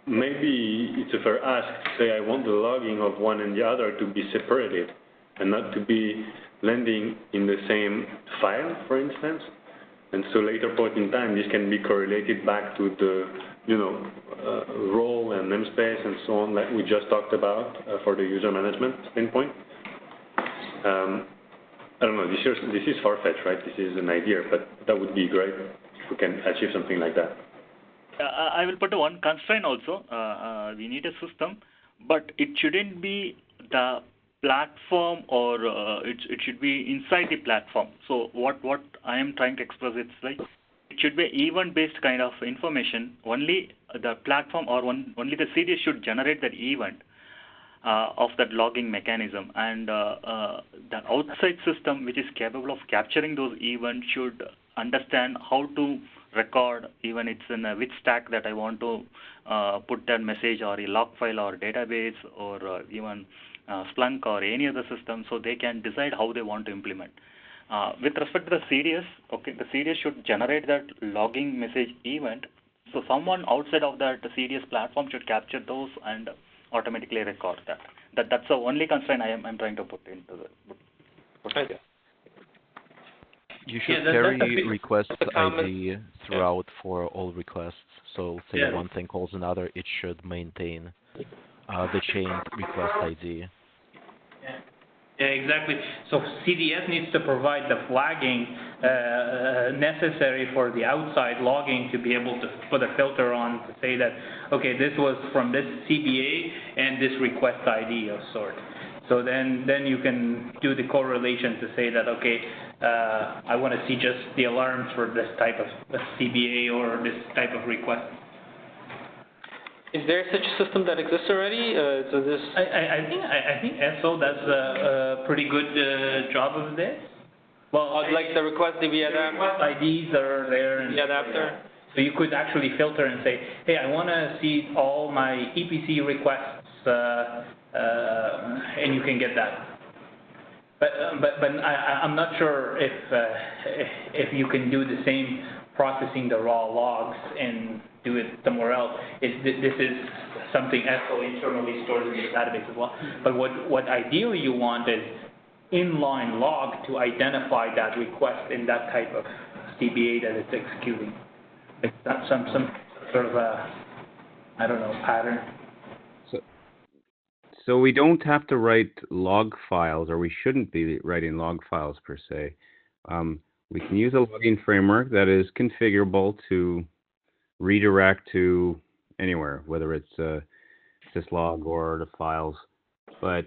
maybe it's a fair ask to say I want the logging of one and the other to be separated and not to be landing in the same file, for instance. And so later point in time, this can be correlated back to the, role and namespace and so on that we just talked about for the user management standpoint. I don't know, this is far-fetched, right? This is an idea, but that would be great if we can achieve something like that. I will put one constraint also. We need a system, but it shouldn't be the platform, or it should be inside the platform. So what I am trying to express, it's like it should be event-based kind of information. Only the platform or only the CDS should generate that event of that logging mechanism, and the outside system which is capable of capturing those events should understand how to record, even it's in which stack that I want to put that message, or a log file or database, or even Splunk or any other system, so they can decide how they want to implement. With respect to the CDS, okay, the CDS should generate that logging message event. So someone outside of that CDS platform should capture those and automatically record that. That's the only constraint I'm trying to put into the. You should carry request ID throughout for all requests. So say one thing calls another, it should maintain the chained request ID. Yeah, exactly. So CDS needs to provide the flagging necessary for the outside logging to be able to put a filter on to say that, okay, this was from this CBA and this request ID of sort. So then you can do the correlation to say that, okay, I want to see just the alarms for this type of CBA or this type of request. Is there such a system that exists already? I think SO does a pretty good job of this. Well, like the request DB adapter. Request IDs are there. And the adapter. So you could actually filter and say, hey, I want to see all my EPC requests, and you can get that. But I'm not sure if you can do the same processing the raw logs and do it somewhere else. This is something SO internally stores in the database as well. But what ideally you want is inline log to identify that request in that type of CBA that it's executing. Like that's some sort of a, I don't know, pattern. So we don't have to write log files, or we shouldn't be writing log files per se. We can use a logging framework that is configurable to redirect to anywhere, whether it's syslog or the files. But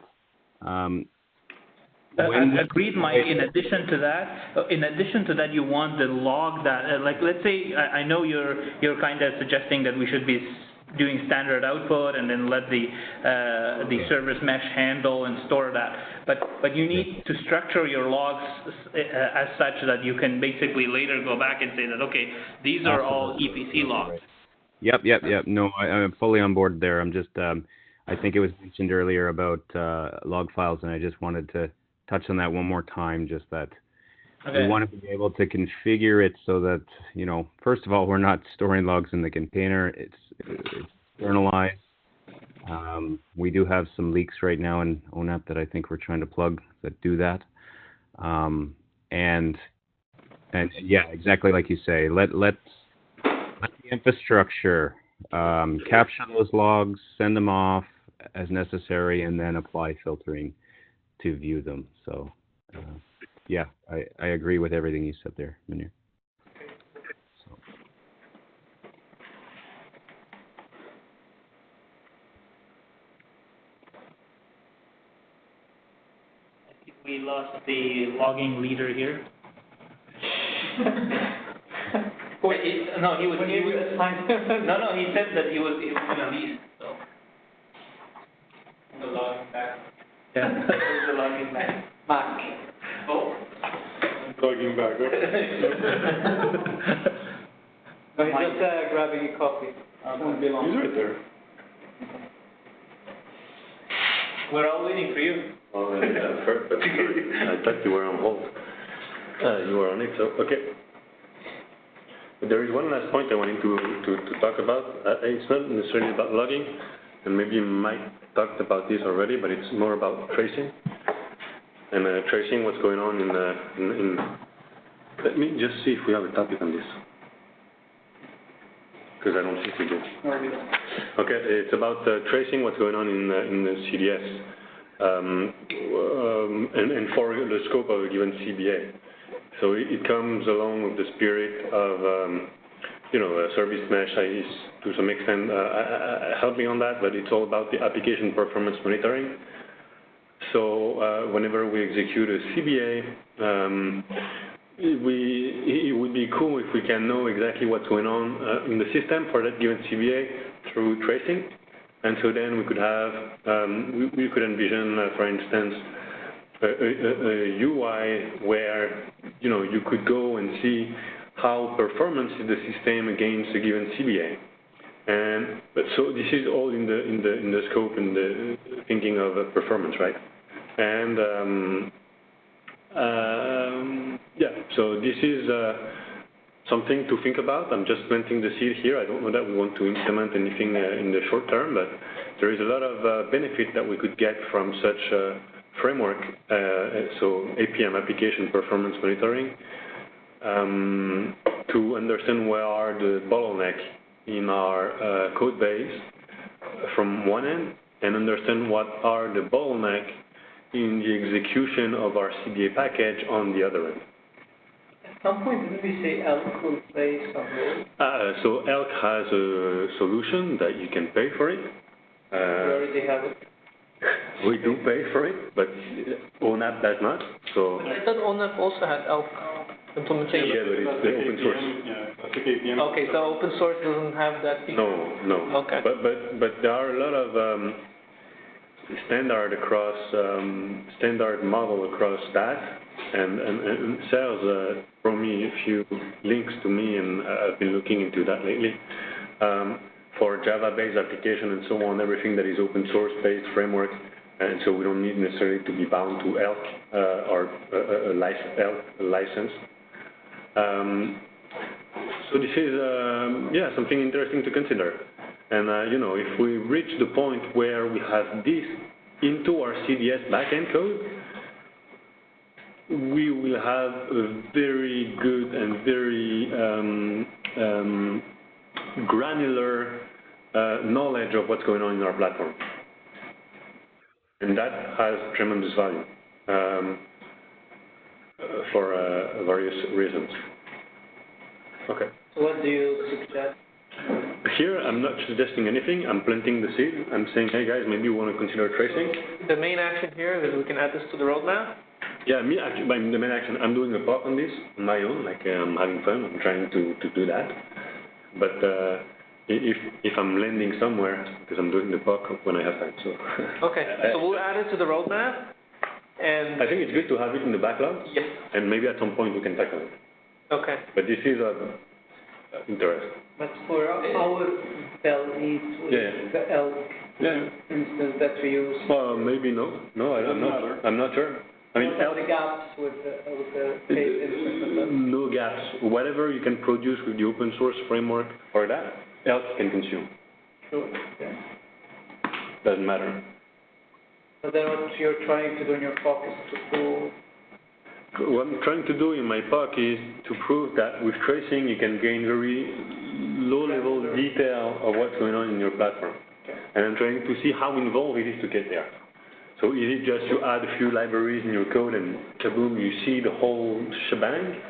agreed, Mike. In addition to that, you want the log that, like, let's say, I know you're kind of suggesting that we should be doing standard output and then let the service mesh handle and store that. But you need to structure your logs as such that you can basically later go back and say that, okay, these are all EPC logs. Yep. No, I'm fully on board there. I'm just, I think it was mentioned earlier about log files, and I just wanted to touch on that one more time, just that we want to be able to configure it so that, first of all, we're not storing logs in the container. It's externalized. We do have some leaks right now in ONAP that I think we're trying to plug that do that. And yeah, exactly like you say, let the infrastructure capture those logs, send them off as necessary, and then apply filtering to view them. So yeah, I agree with everything you said there, Munir. We lost the logging leader here. Wait, no, he was no, he said that he was going to leave, so. The logging back. Yeah. The logging back. Back. Oh. Logging back, No, he's just grabbing a coffee. Won't be long. He's right there. We're all waiting for you. Oh, yeah, perfect. I thought you were on hold. You were on it, so, okay. There is one last point I wanted to talk about. It's not necessarily about logging, and maybe Mike talked about this already, but it's more about tracing. And tracing what's going on in let me just see if we have a topic on this. Because I don't think we do. No, we don't. Okay, it's about tracing what's going on in the CDS. And for the scope of a given CBA. So it comes along with the spirit of, service mesh is to some extent helping on that, but it's all about the application performance monitoring. So whenever we execute a CBA, it would be cool if we can know exactly what's going on in the system for that given CBA through tracing. And so then we could have, we could envision, for instance, a UI where, you could go and see how performance is the system against a given CBA. But so this is all in the scope and the thinking of performance, right? And yeah, so this is something to think about. I'm just planting the seed here. I don't know that we want to implement anything in the short term, but there is a lot of benefit that we could get from such a framework, so APM, Application Performance Monitoring, to understand where are the bottlenecks in our code base from one end, and understand what are the bottlenecks in the execution of our CBA package on the other end. At some point, didn't we say ELK will play some role? So ELK has a solution that you can pay for it. We already have it. We do pay for it, but ONAP does not. So I thought ONAP also had ELK implementation. yeah, but it's the open source. Okay, so open source doesn't have that feature? No. Okay. But there are a lot of standard model across that, and Sales brought me a few links to me, and I've been looking into that lately. For Java-based application and so on, everything that is open source-based framework, and so we don't need necessarily to be bound to ELK or a license. So this is yeah, something interesting to consider. And you know, if we reach the point where we have this into our CDS backend code, we will have a very good and very granular knowledge of what's going on in our platform. And that has tremendous value for various reasons. Okay. So what do you suggest? Here, I'm not suggesting anything. I'm planting the seed. I'm saying, hey guys, maybe you want to consider tracing. The main action here is we can add this to the roadmap? Yeah, me actually, by the main action, I'm doing a POC on this on my own. Like I'm having fun. I'm trying to do that. But if I'm landing somewhere, because I'm doing the POC when I have time. So. Okay, so we'll add it to the roadmap, and I think it's good to have it in the backlog. Yes. And maybe at some point we can tackle it. Okay. But this is of interest. But for our Bell needs, the ELK instance that we use. Well, maybe no. No, I'm not sure. I mean, what are the gaps with the case instance? No gaps. Whatever you can produce with the open source framework or that, ELK can consume. Sure. Yeah. Doesn't matter. But then what you're trying to do in your POC is to prove. What I'm trying to do in my POC is to prove that with tracing you can gain very low-level detail of what's going on in your platform. Okay. And I'm trying to see how involved it is to get there. So is it just you add a few libraries in your code and kaboom, you see the whole shebang?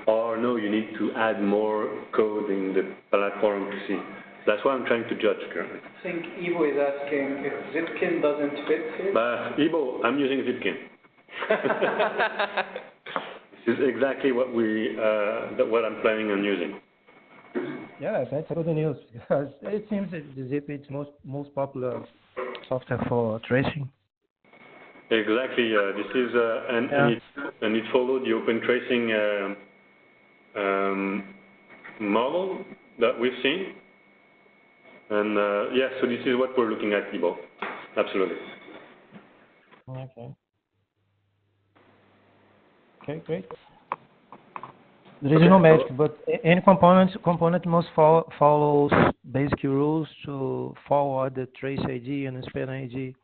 Or no, you need to add more code in the platform to see. That's what I'm trying to judge currently. I think Ivo is asking if Zipkin doesn't fit here. But Ivo, I'm using Zipkin. This is exactly what what I'm planning on using. Yeah, that's good news because it seems that the Zip is most popular software for tracing. Exactly. This is and it followed the open tracing model that we've seen. And yeah, so this is what we're looking at, Ivo. Absolutely. Okay. Okay, great. There is no magic, but any component must follow basic rules to forward the trace ID and span ID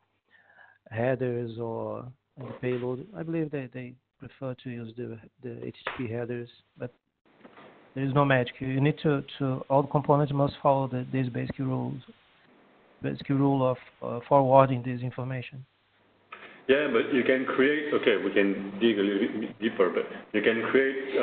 headers or the payload. I believe they prefer to use the HTTP headers, but there is no magic. You need to all the components must follow these basic rules. Basic rule of forwarding this information. Yeah, but you can create, okay, we can dig a little bit deeper, but you can create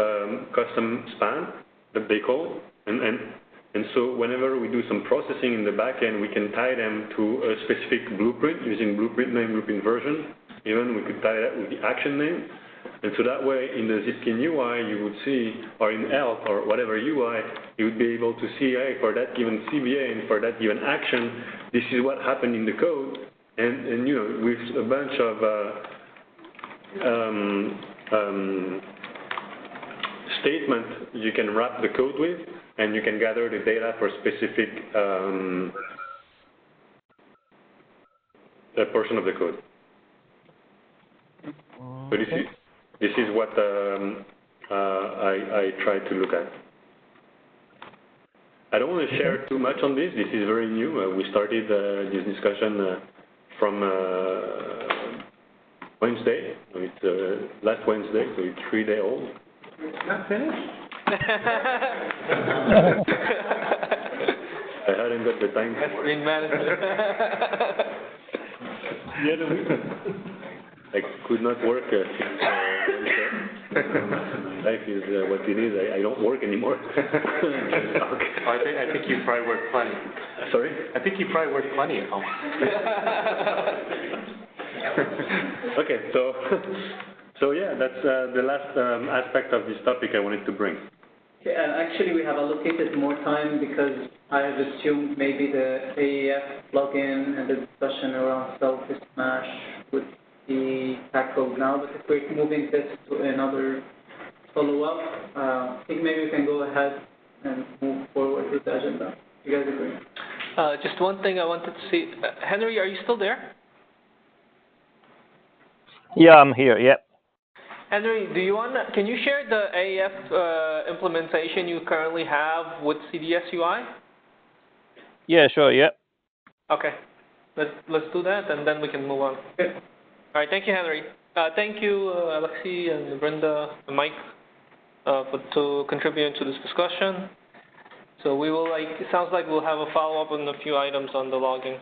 custom span that they call, and so whenever we do some processing in the backend, we can tie them to a specific blueprint using blueprint name, blueprint version. Even we could tie that with the action name. And so that way, in the Zipkin UI, you would see, or in ELK or whatever UI, you would be able to see, hey, for that given CBA and for that given action, this is what happened in the code. And you know, with a bunch of statement you can wrap the code with, and you can gather the data for specific portion of the code. So this is what I try to look at. I don't want to share too much on this. This is very new. We started this discussion from Wednesday. It's last Wednesday, so it's 3 days old. Not finished? I hadn't got the time. That's being managed. I could not work since life is what it is. I don't work anymore. I think you probably work plenty. Sorry? I think you probably work plenty at home. Okay, so yeah, that's the last aspect of this topic I wanted to bring. Okay, actually, we have allocated more time because I have assumed maybe the AAF plugin and the discussion around Service Mesh would be tackled now. But if we're moving this to another follow-up, I think maybe we can go ahead and move forward with the agenda. You guys agree? Just one thing I wanted to see. Henry, are you still there? Yeah, I'm here. Yep. Henry, can you share the AAF implementation you currently have with CDS UI? Yeah, sure. Yep. Okay. Let's do that, and then we can move on. Okay. All right. Thank you, Henry. Thank you, Alexi and Brenda and Mike, to contribute to this discussion. So we will it sounds like we'll have a follow-up on a few items on the logging.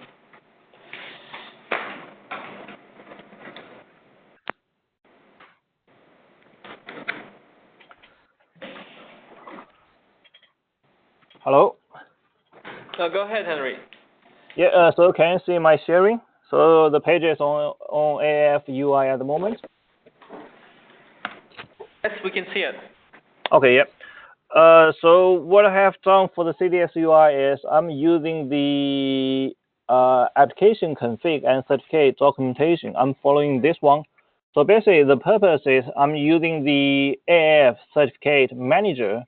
Hello. Go ahead, Henry. Yeah. So can you see my sharing? So the page is on AAF UI at the moment. Yes, we can see it. Okay. Yep. So what I have done for the CDS UI is I'm using the application config and certificate documentation. I'm following this one. So basically, the purpose is I'm using the AAF certificate manager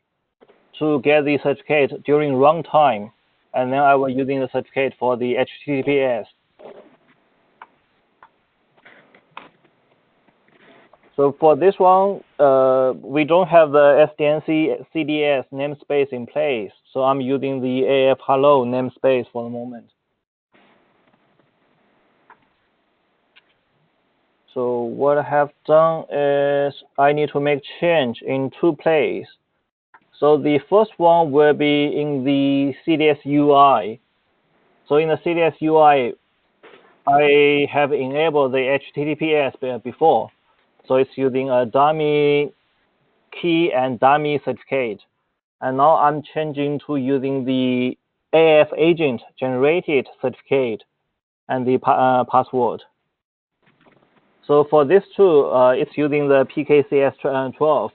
to get the certificate during runtime, and then I was using the certificate for the HTTPS. So for this one, we don't have the SDNC CDS namespace in place, so I'm using the AAF hello namespace for the moment. So what I have done is I need to make change in 2 places. So the first one will be in the CDS UI. So in the CDS UI, I have enabled the HTTPS before. So it's using a dummy key and dummy certificate. And now I'm changing to using the AF agent generated certificate and the password. So for this two, it's using the PKCS12.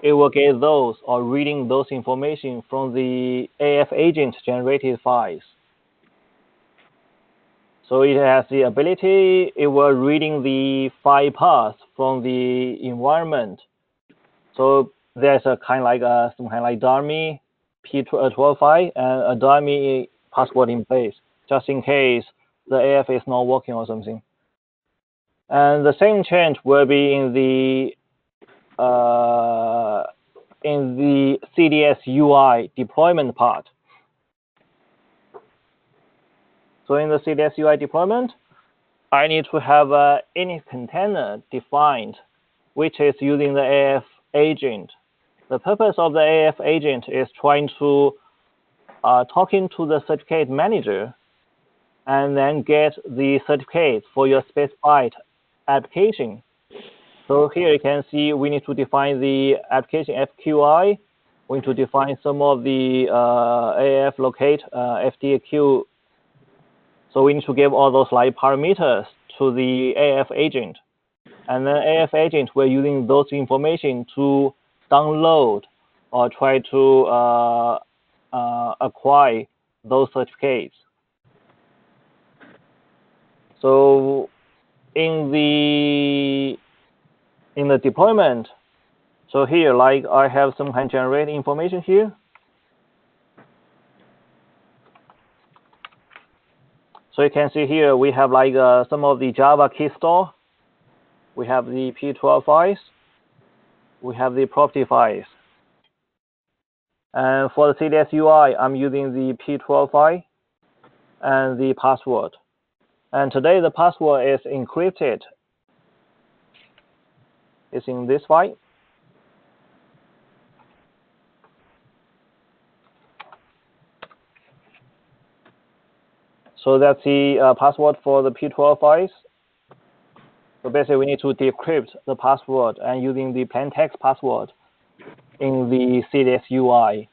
It will get those or reading those information from the AF agent generated files. So it has the ability, it will reading the file path from the environment. So there's a kind of like some kind of like dummy P12 file and a dummy password in place, just in case the AF is not working or something. And the same change will be in the CDS UI deployment part. So in the CDS UI deployment, I need to have a init container defined, which is using the AF agent. The purpose of the AF agent is trying to talking to the certificate manager and then get the certificate for your specified application. So here you can see we need to define the application FQI. We need to define some of the AF locate FDQ. So we need to give all those like parameters to the AF agent. And then AF agent, we're using those information to download or try to acquire those certificates. So in the deployment, So here, like I have some kind of generate information here. So you can see here we have like some of the Java key store. We have the P12 files. We have the property files. And for the CDS UI, I'm using the P12 file and the password. And today the password is encrypted. It's in this file. So that's the password for the P12 files. So basically, we need to decrypt the password and using the plain text password in the CDS UI.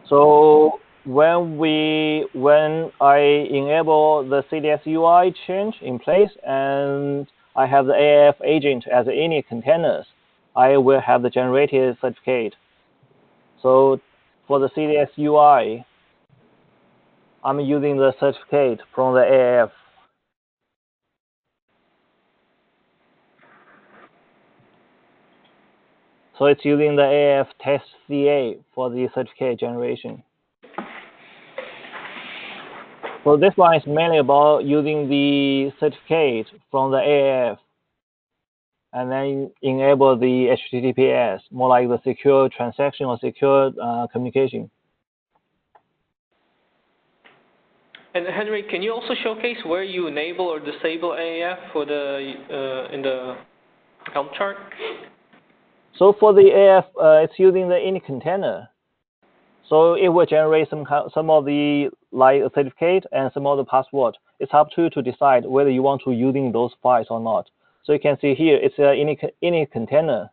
So when I enable the CDS UI change in place and I have the AAF agent as any containers, I will have the generated certificate. So for the CDS UI, I'm using the certificate from the AAF. So it's using the AAF test CA for the certificate generation. So this one is mainly about using the certificate from the AAF and then enable the HTTPS, more like the secure transaction or secure communication. And Henry, can you also showcase where you enable or disable AAF for the in the Helm chart? So for the AF, it's using the init container. So it will generate some of the like certificate and some of the password. It's up to you to decide whether you want to using those files or not. So you can see here, it's an init container.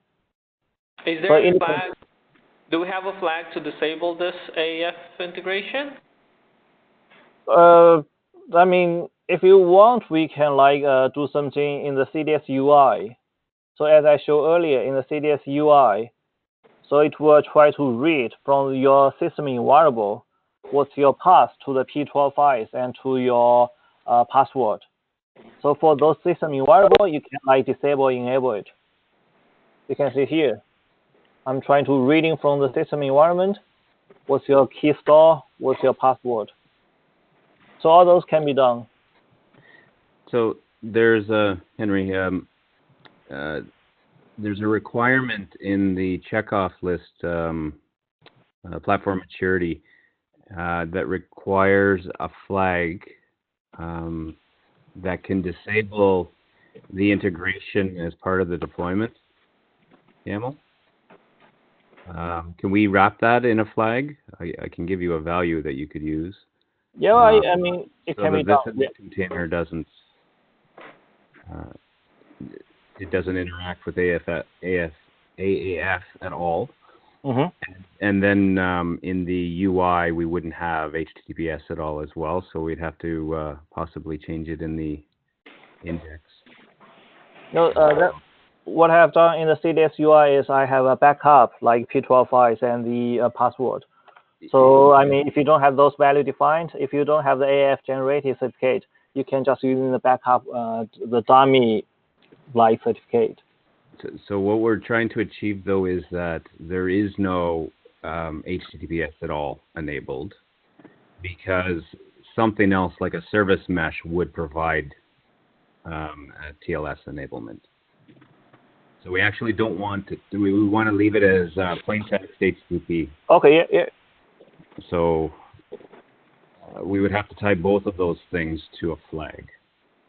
Is there a flag? Do we have a flag to disable this AAF integration? I mean, if you want, we can like do something in the CDS UI. So as I showed earlier in the CDS UI, so it will try to read from your system environment what's your path to the P12 files and to your password. So for those system environment, you can like disable, enable it. You can see here, I'm trying to reading from the system environment, what's your key store, what's your password. So all those can be done. So there's Henry, there's a requirement in the checkoff list, platform maturity, that requires a flag that can disable the integration as part of the deployment. YAML? Can we wrap that in a flag? I can give you a value that you could use. Yeah, I mean, it can be done. So that this container doesn't, it doesn't interact with AAF at all. Mm-hmm. And then in the UI, we wouldn't have HTTPS at all as well, so we'd have to possibly change it in the index. No, what I have done in the CDS UI is I have a backup like P12 files and the password. So I mean, if you don't have those values defined, if you don't have the AAF generated certificate, you can just use in the backup the dummy like certificate. So what we're trying to achieve, though, is that there is no HTTPS at all enabled, because something else like a service mesh would provide a TLS enablement. So we actually don't want to. We want to leave it as plain text HTTP. Okay, yeah. So we would have to tie both of those things to a flag.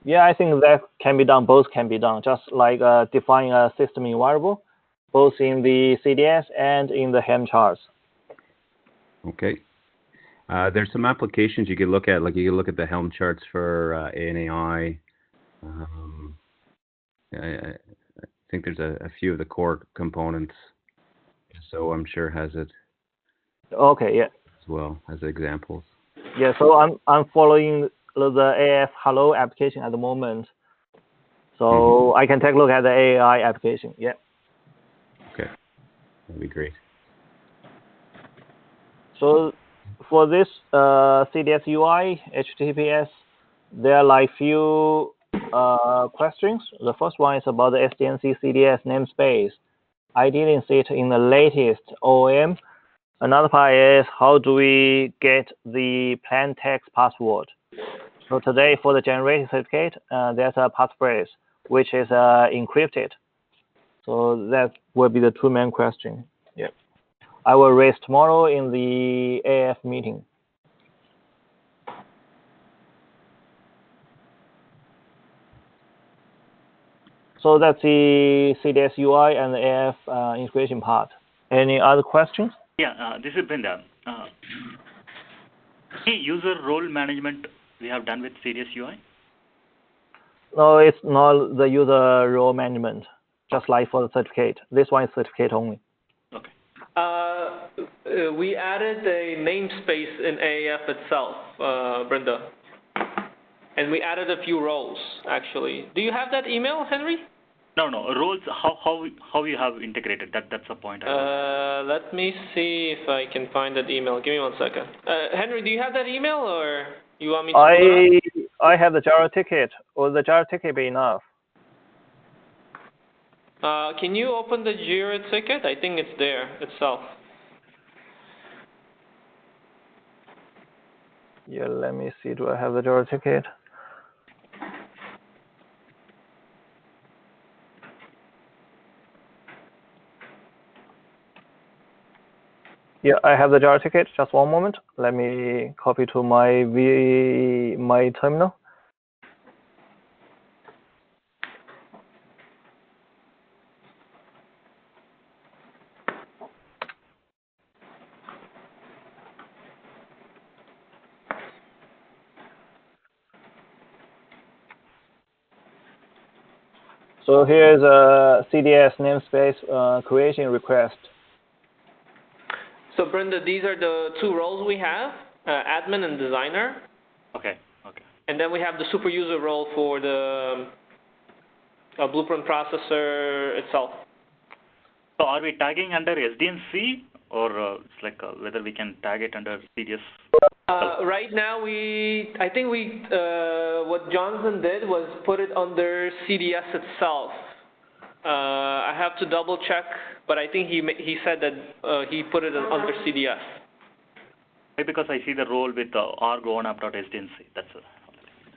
Yeah, I think that can be done. Both can be done. Just like define a system environment, both in the CDS and in the Helm charts. Okay. There's some applications you could look at. Like you could look at the Helm charts for ANAI. I think there's a few of the core components. So I'm sure has it. Okay. Yeah. As well as examples. Yeah. So I'm following the AF Hello application at the moment. So I can take a look at the AI application. Yeah. Okay. That'd be great. So for this CDS UI, HTTPS, there are like few questions. The first one is about the SDNC CDS namespace. I didn't see it in the latest OOM. Another part is how do we get the plain text password? So today for the generated certificate, there's a passphrase which is encrypted. So that will be the two main questions. Yeah. I will raise tomorrow in the AAF meeting. So that's the CDS UI and the AAF integration part. Any other questions? Yeah, this is Brinda. Any user role management we have done with CDS UI? No, it's not the user role management, just like for the certificate. This one is certificate only. Okay. We added a namespace in AAF itself, Brenda. And we added a few roles, actually. Do you have that email, Henry? No, roles, how you have integrated, that's the point. Let me see if I can find that email. Give me 1 second. Henry, do you have that email, or you want me to pull it up? I have the Jira ticket. Will the Jira ticket be enough? Can you open the Jira ticket? I think it's there itself. Yeah, let me see. Do I have the Jira ticket? Yeah, I have the Jira ticket. Just one moment. Let me copy to my terminal. So here's a CDS namespace creation request. So Brenda, these are the two roles we have, admin and designer. Okay. And then we have the super user role for the blueprint processor itself. So are we tagging under SDNC, or it's like whether we can tag it under CDS? Right now, I think what Jonathan did was put it under CDS itself. I have to double check, but I think he said that he put it under CDS. Because I see the role with ONAP.SDNC. That's it.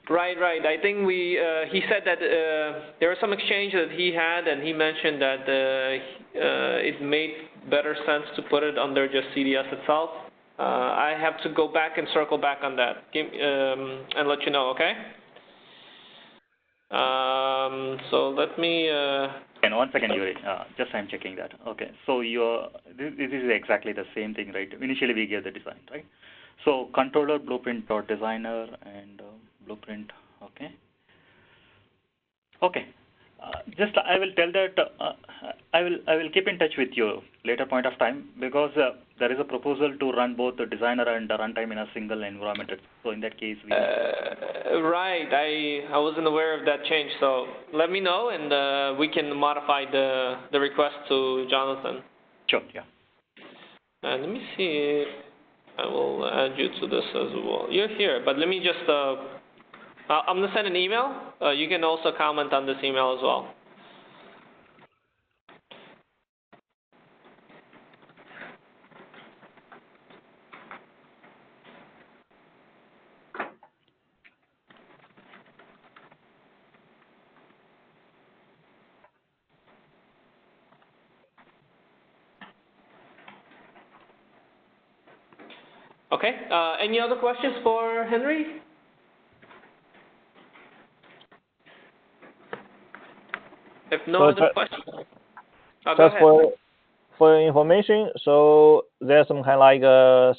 Right. I think he said that there was some exchange that he had, and he mentioned that it made better sense to put it under just CDS itself. I have to go back and circle back on that and let you know, okay? So let me... And 1 second, Yuri. Just I'm checking that. Okay. So this is exactly the same thing, right? Initially we gave the design, right? So controller, blueprint, or designer, and blueprint. Okay. Okay. Just I will tell that I will keep in touch with you later point of time, because there is a proposal to run both the designer and the runtime in a single environment. So in that case, we right. I wasn't aware of that change. So let me know, and we can modify the request to Jonathan. Sure. Yeah. Let me see. I will add you to this as well. You're here, but let me just. I'm gonna send an email. You can also comment on this email as well. Okay. Any other questions for Henry? If no other questions, go just ahead. for your information, so there's some kind of like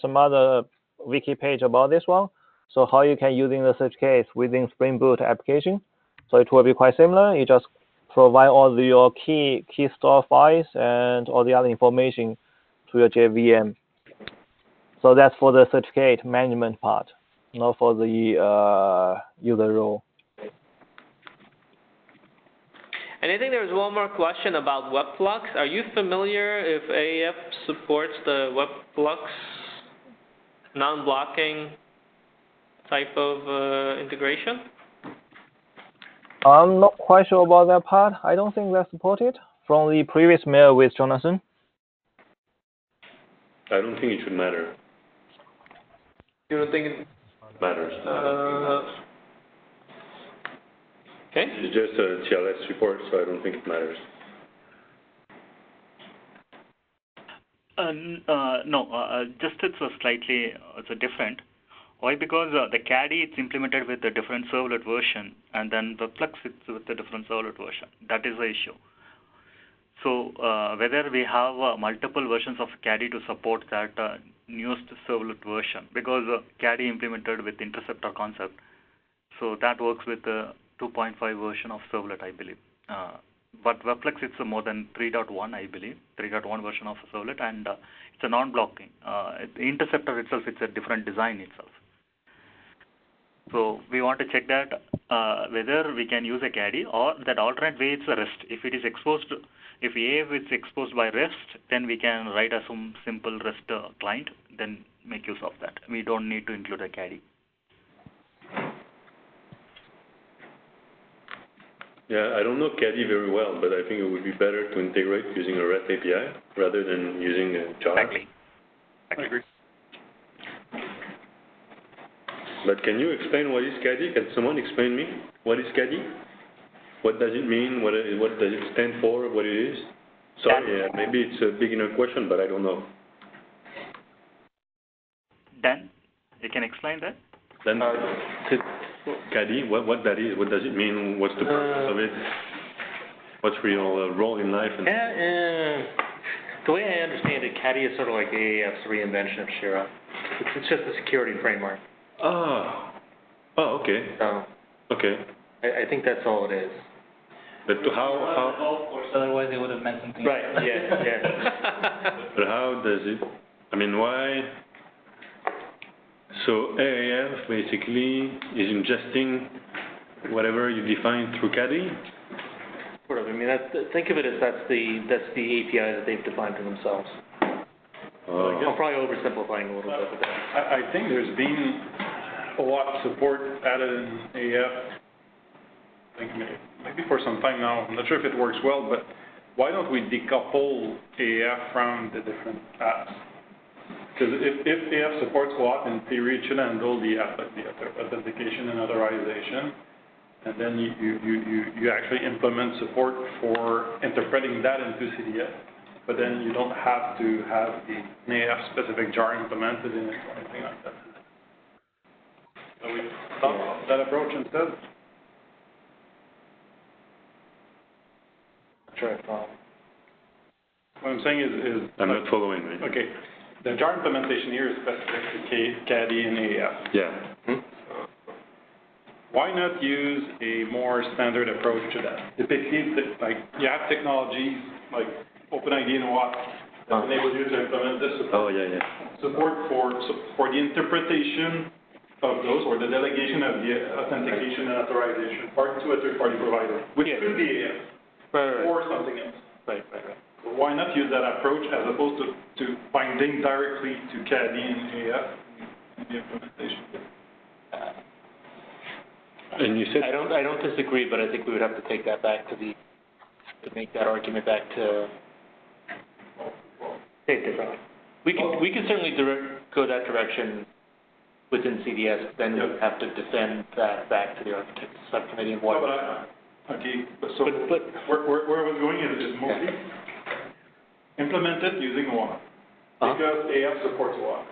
some other wiki page about this one. So how you can using the search case within Spring Boot application. So it will be quite similar. You just provide all your key store files and all the other information to your JVM. So that's for the certificate management part, not for the user role. And I think there's one more question about WebFlux. Are you familiar if AAF supports the WebFlux non-blocking type of integration? I'm not quite sure about that part. I don't think that's supported from the previous mail with Jonathan. I don't think it should matter. You don't think it Matters. okay? It's just a TLS report, so I don't think it matters. No, just it's a slightly it's a different. Why? Because the caddy it's implemented with a different servlet version, and then the Flux it's with a different servlet version. That is the issue. So whether we have multiple versions of caddy to support that newest servlet version, because caddy implemented with interceptor concept, so that works with the 2.5 version of servlet, I believe. But WebFlex it's a more than 3.1, I believe, 3.1 version of servlet, and it's a non-blocking. The interceptor itself, it's a different design itself. So we want to check that whether we can use a caddy or that alternate way it's a REST. If it is exposed, if AAF is exposed by REST, then we can write a some simple REST client, then make use of that. We don't need to include a caddy. Yeah, I don't know caddy very well, but I think it would be better to integrate using a REST API rather than using a jar. Exactly. I agree. But can you explain what is caddy? Can someone explain me what is caddy? What does it mean? What does it stand for? What it is? Sorry, maybe it's a beginner question, but I don't know. Dan, you can explain that? Then caddy, what that is? What does it mean? What's the purpose of it? What's your role in life? And the way I understand it, caddy is sort of like AAF's reinvention of Shira. It's just a security framework. Oh, okay. So Okay. I think that's all it is. But how? Otherwise, they would have meant something. Right. Yeah. But how does it? I mean, why? So AAF basically is ingesting whatever you define through caddy. Sort of. I mean, think of it as that's the API that they've defined for themselves. I'm probably oversimplifying a little bit, but I think there's been OAuth support added in AAF, I think maybe for some time now. I'm not sure if it works well, but why don't we decouple AAF from the different apps? Because if AAF supports OAuth, in theory, it should handle the authentication and authorization, and then you actually implement support for interpreting that into CDS. But then you don't have to have an AAF-specific jar implemented in it or anything like that. So we thought of that approach instead. sure. What I'm saying is I'm not following. Right? Okay, the jar implementation here is specific to caddy and AAF. Yeah. Why not use a more standard approach to that? Typically, like you have technologies like OpenID and OAuth that enable you to implement this support. Oh, yeah. Support for the interpretation of those or the delegation of the authentication and authorization part to a third-party provider, which could be AAF or something else. Right. So why not use that approach as opposed to binding directly to caddy and AAF in the implementation? And you said I don't disagree, but I think we would have to take that back to make that argument back to say it differently. We can certainly go that direction within CDS, then we have to defend that back to the architects subcommittee and what. Okay, so where I was going is mostly implement it using OAuth because AF supports OAuth.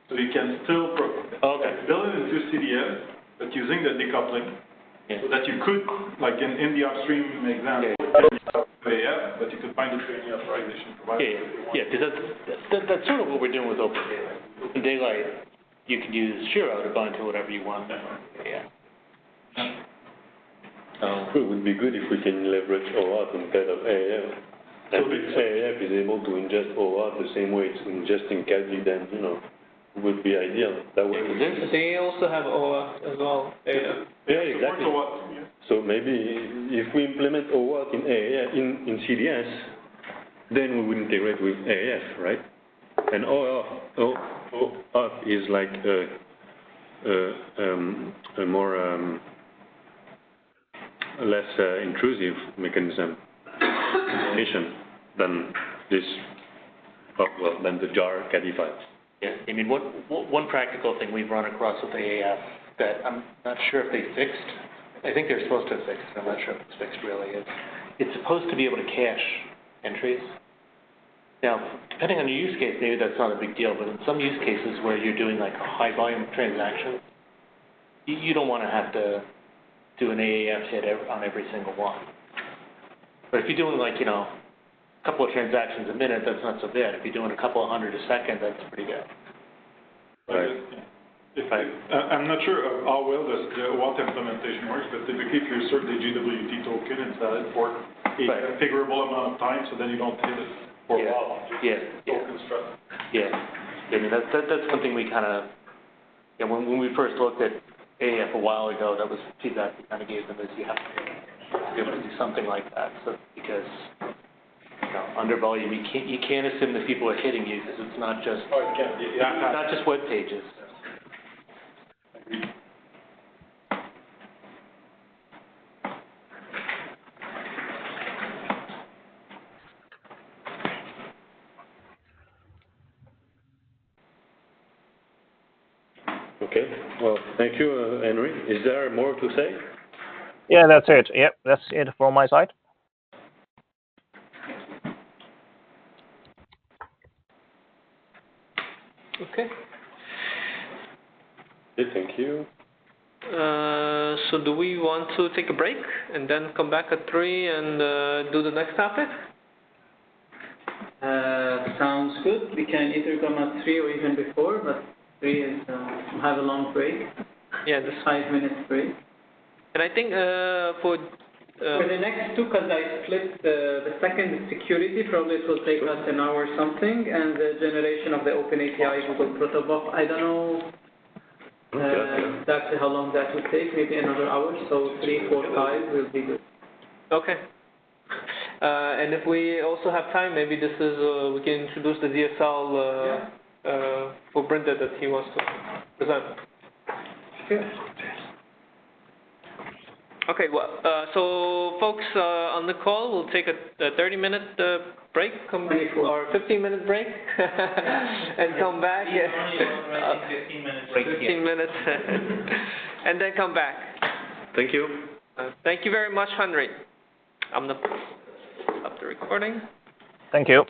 So you can still build it into CDS, but using the decoupling, so that you could, like in the upstream example, AF, but you could find it through any authorization provider. Because that's sort of what we're doing with Open Daylight. Open Daylight, you can use Shiro to bind to whatever you want. it would be good if we can leverage OAuth instead of AAF. And if AAF is able to ingest OAuth the same way it's ingesting caddy, then, it would be ideal. That way. They also have OAuth as well. Yeah, exactly. So maybe if we implement OAuth in AAF, in CDS, then we would integrate with AAF, right? And OAuth is like a more less intrusive mechanism than this, than the jar CADI files. Yeah, I mean, one practical thing we've run across with AAF that I'm not sure if they fixed, I think they're supposed to have fixed, I'm not sure if it's fixed really, is it's supposed to be able to cache entries. Now, depending on your use case, maybe that's not a big deal, but in some use cases where you're doing like a high volume transaction, you don't want to have to do an AAF hit on every single one. But if you're doing like, a couple of transactions a minute, that's not so bad. If you're doing a couple of hundred a second, that's pretty good. Right. I'm not sure of how well the OAuth implementation works, but typically if you insert the GWT token, it's valid for a figurable amount of time, so then you don't hit it for a while. Token struct. Yeah. I mean, that's something we kind of, when we first looked at AAF a while ago, that was feedback we kind of gave them, is you have to be able to do something like that, so because under volume, you can't assume that people are hitting you because it's not just not just web pages. Okay. Well, thank you, Henry. Is there more to say? Yeah, that's it. Yep, that's it from my side. Okay. Thank you. So do we want to take a break and then come back at 3 and do the next topic? Sounds good. We can either come at 3 or even before, but 3 is have a long break. Yeah, this 5 minutes break. And I think for the next two, because I split the second security, probably it will take us an hour or something, and the generation of the Open API Google protobuf, I don't know exactly how long that would take, maybe another hour, so 3, 4, 5 will be good. Okay. And if we also have time, maybe this is, we can introduce the DSL for Brenda that he wants to present. Sure. Okay, well, so folks on the call, we'll take a 30-minute break, or 15-minute break, and come back. 15-minute break. 15 minutes, and then come back. Thank you. Thank you very much, Henry. I'm going to stop the recording. Thank you.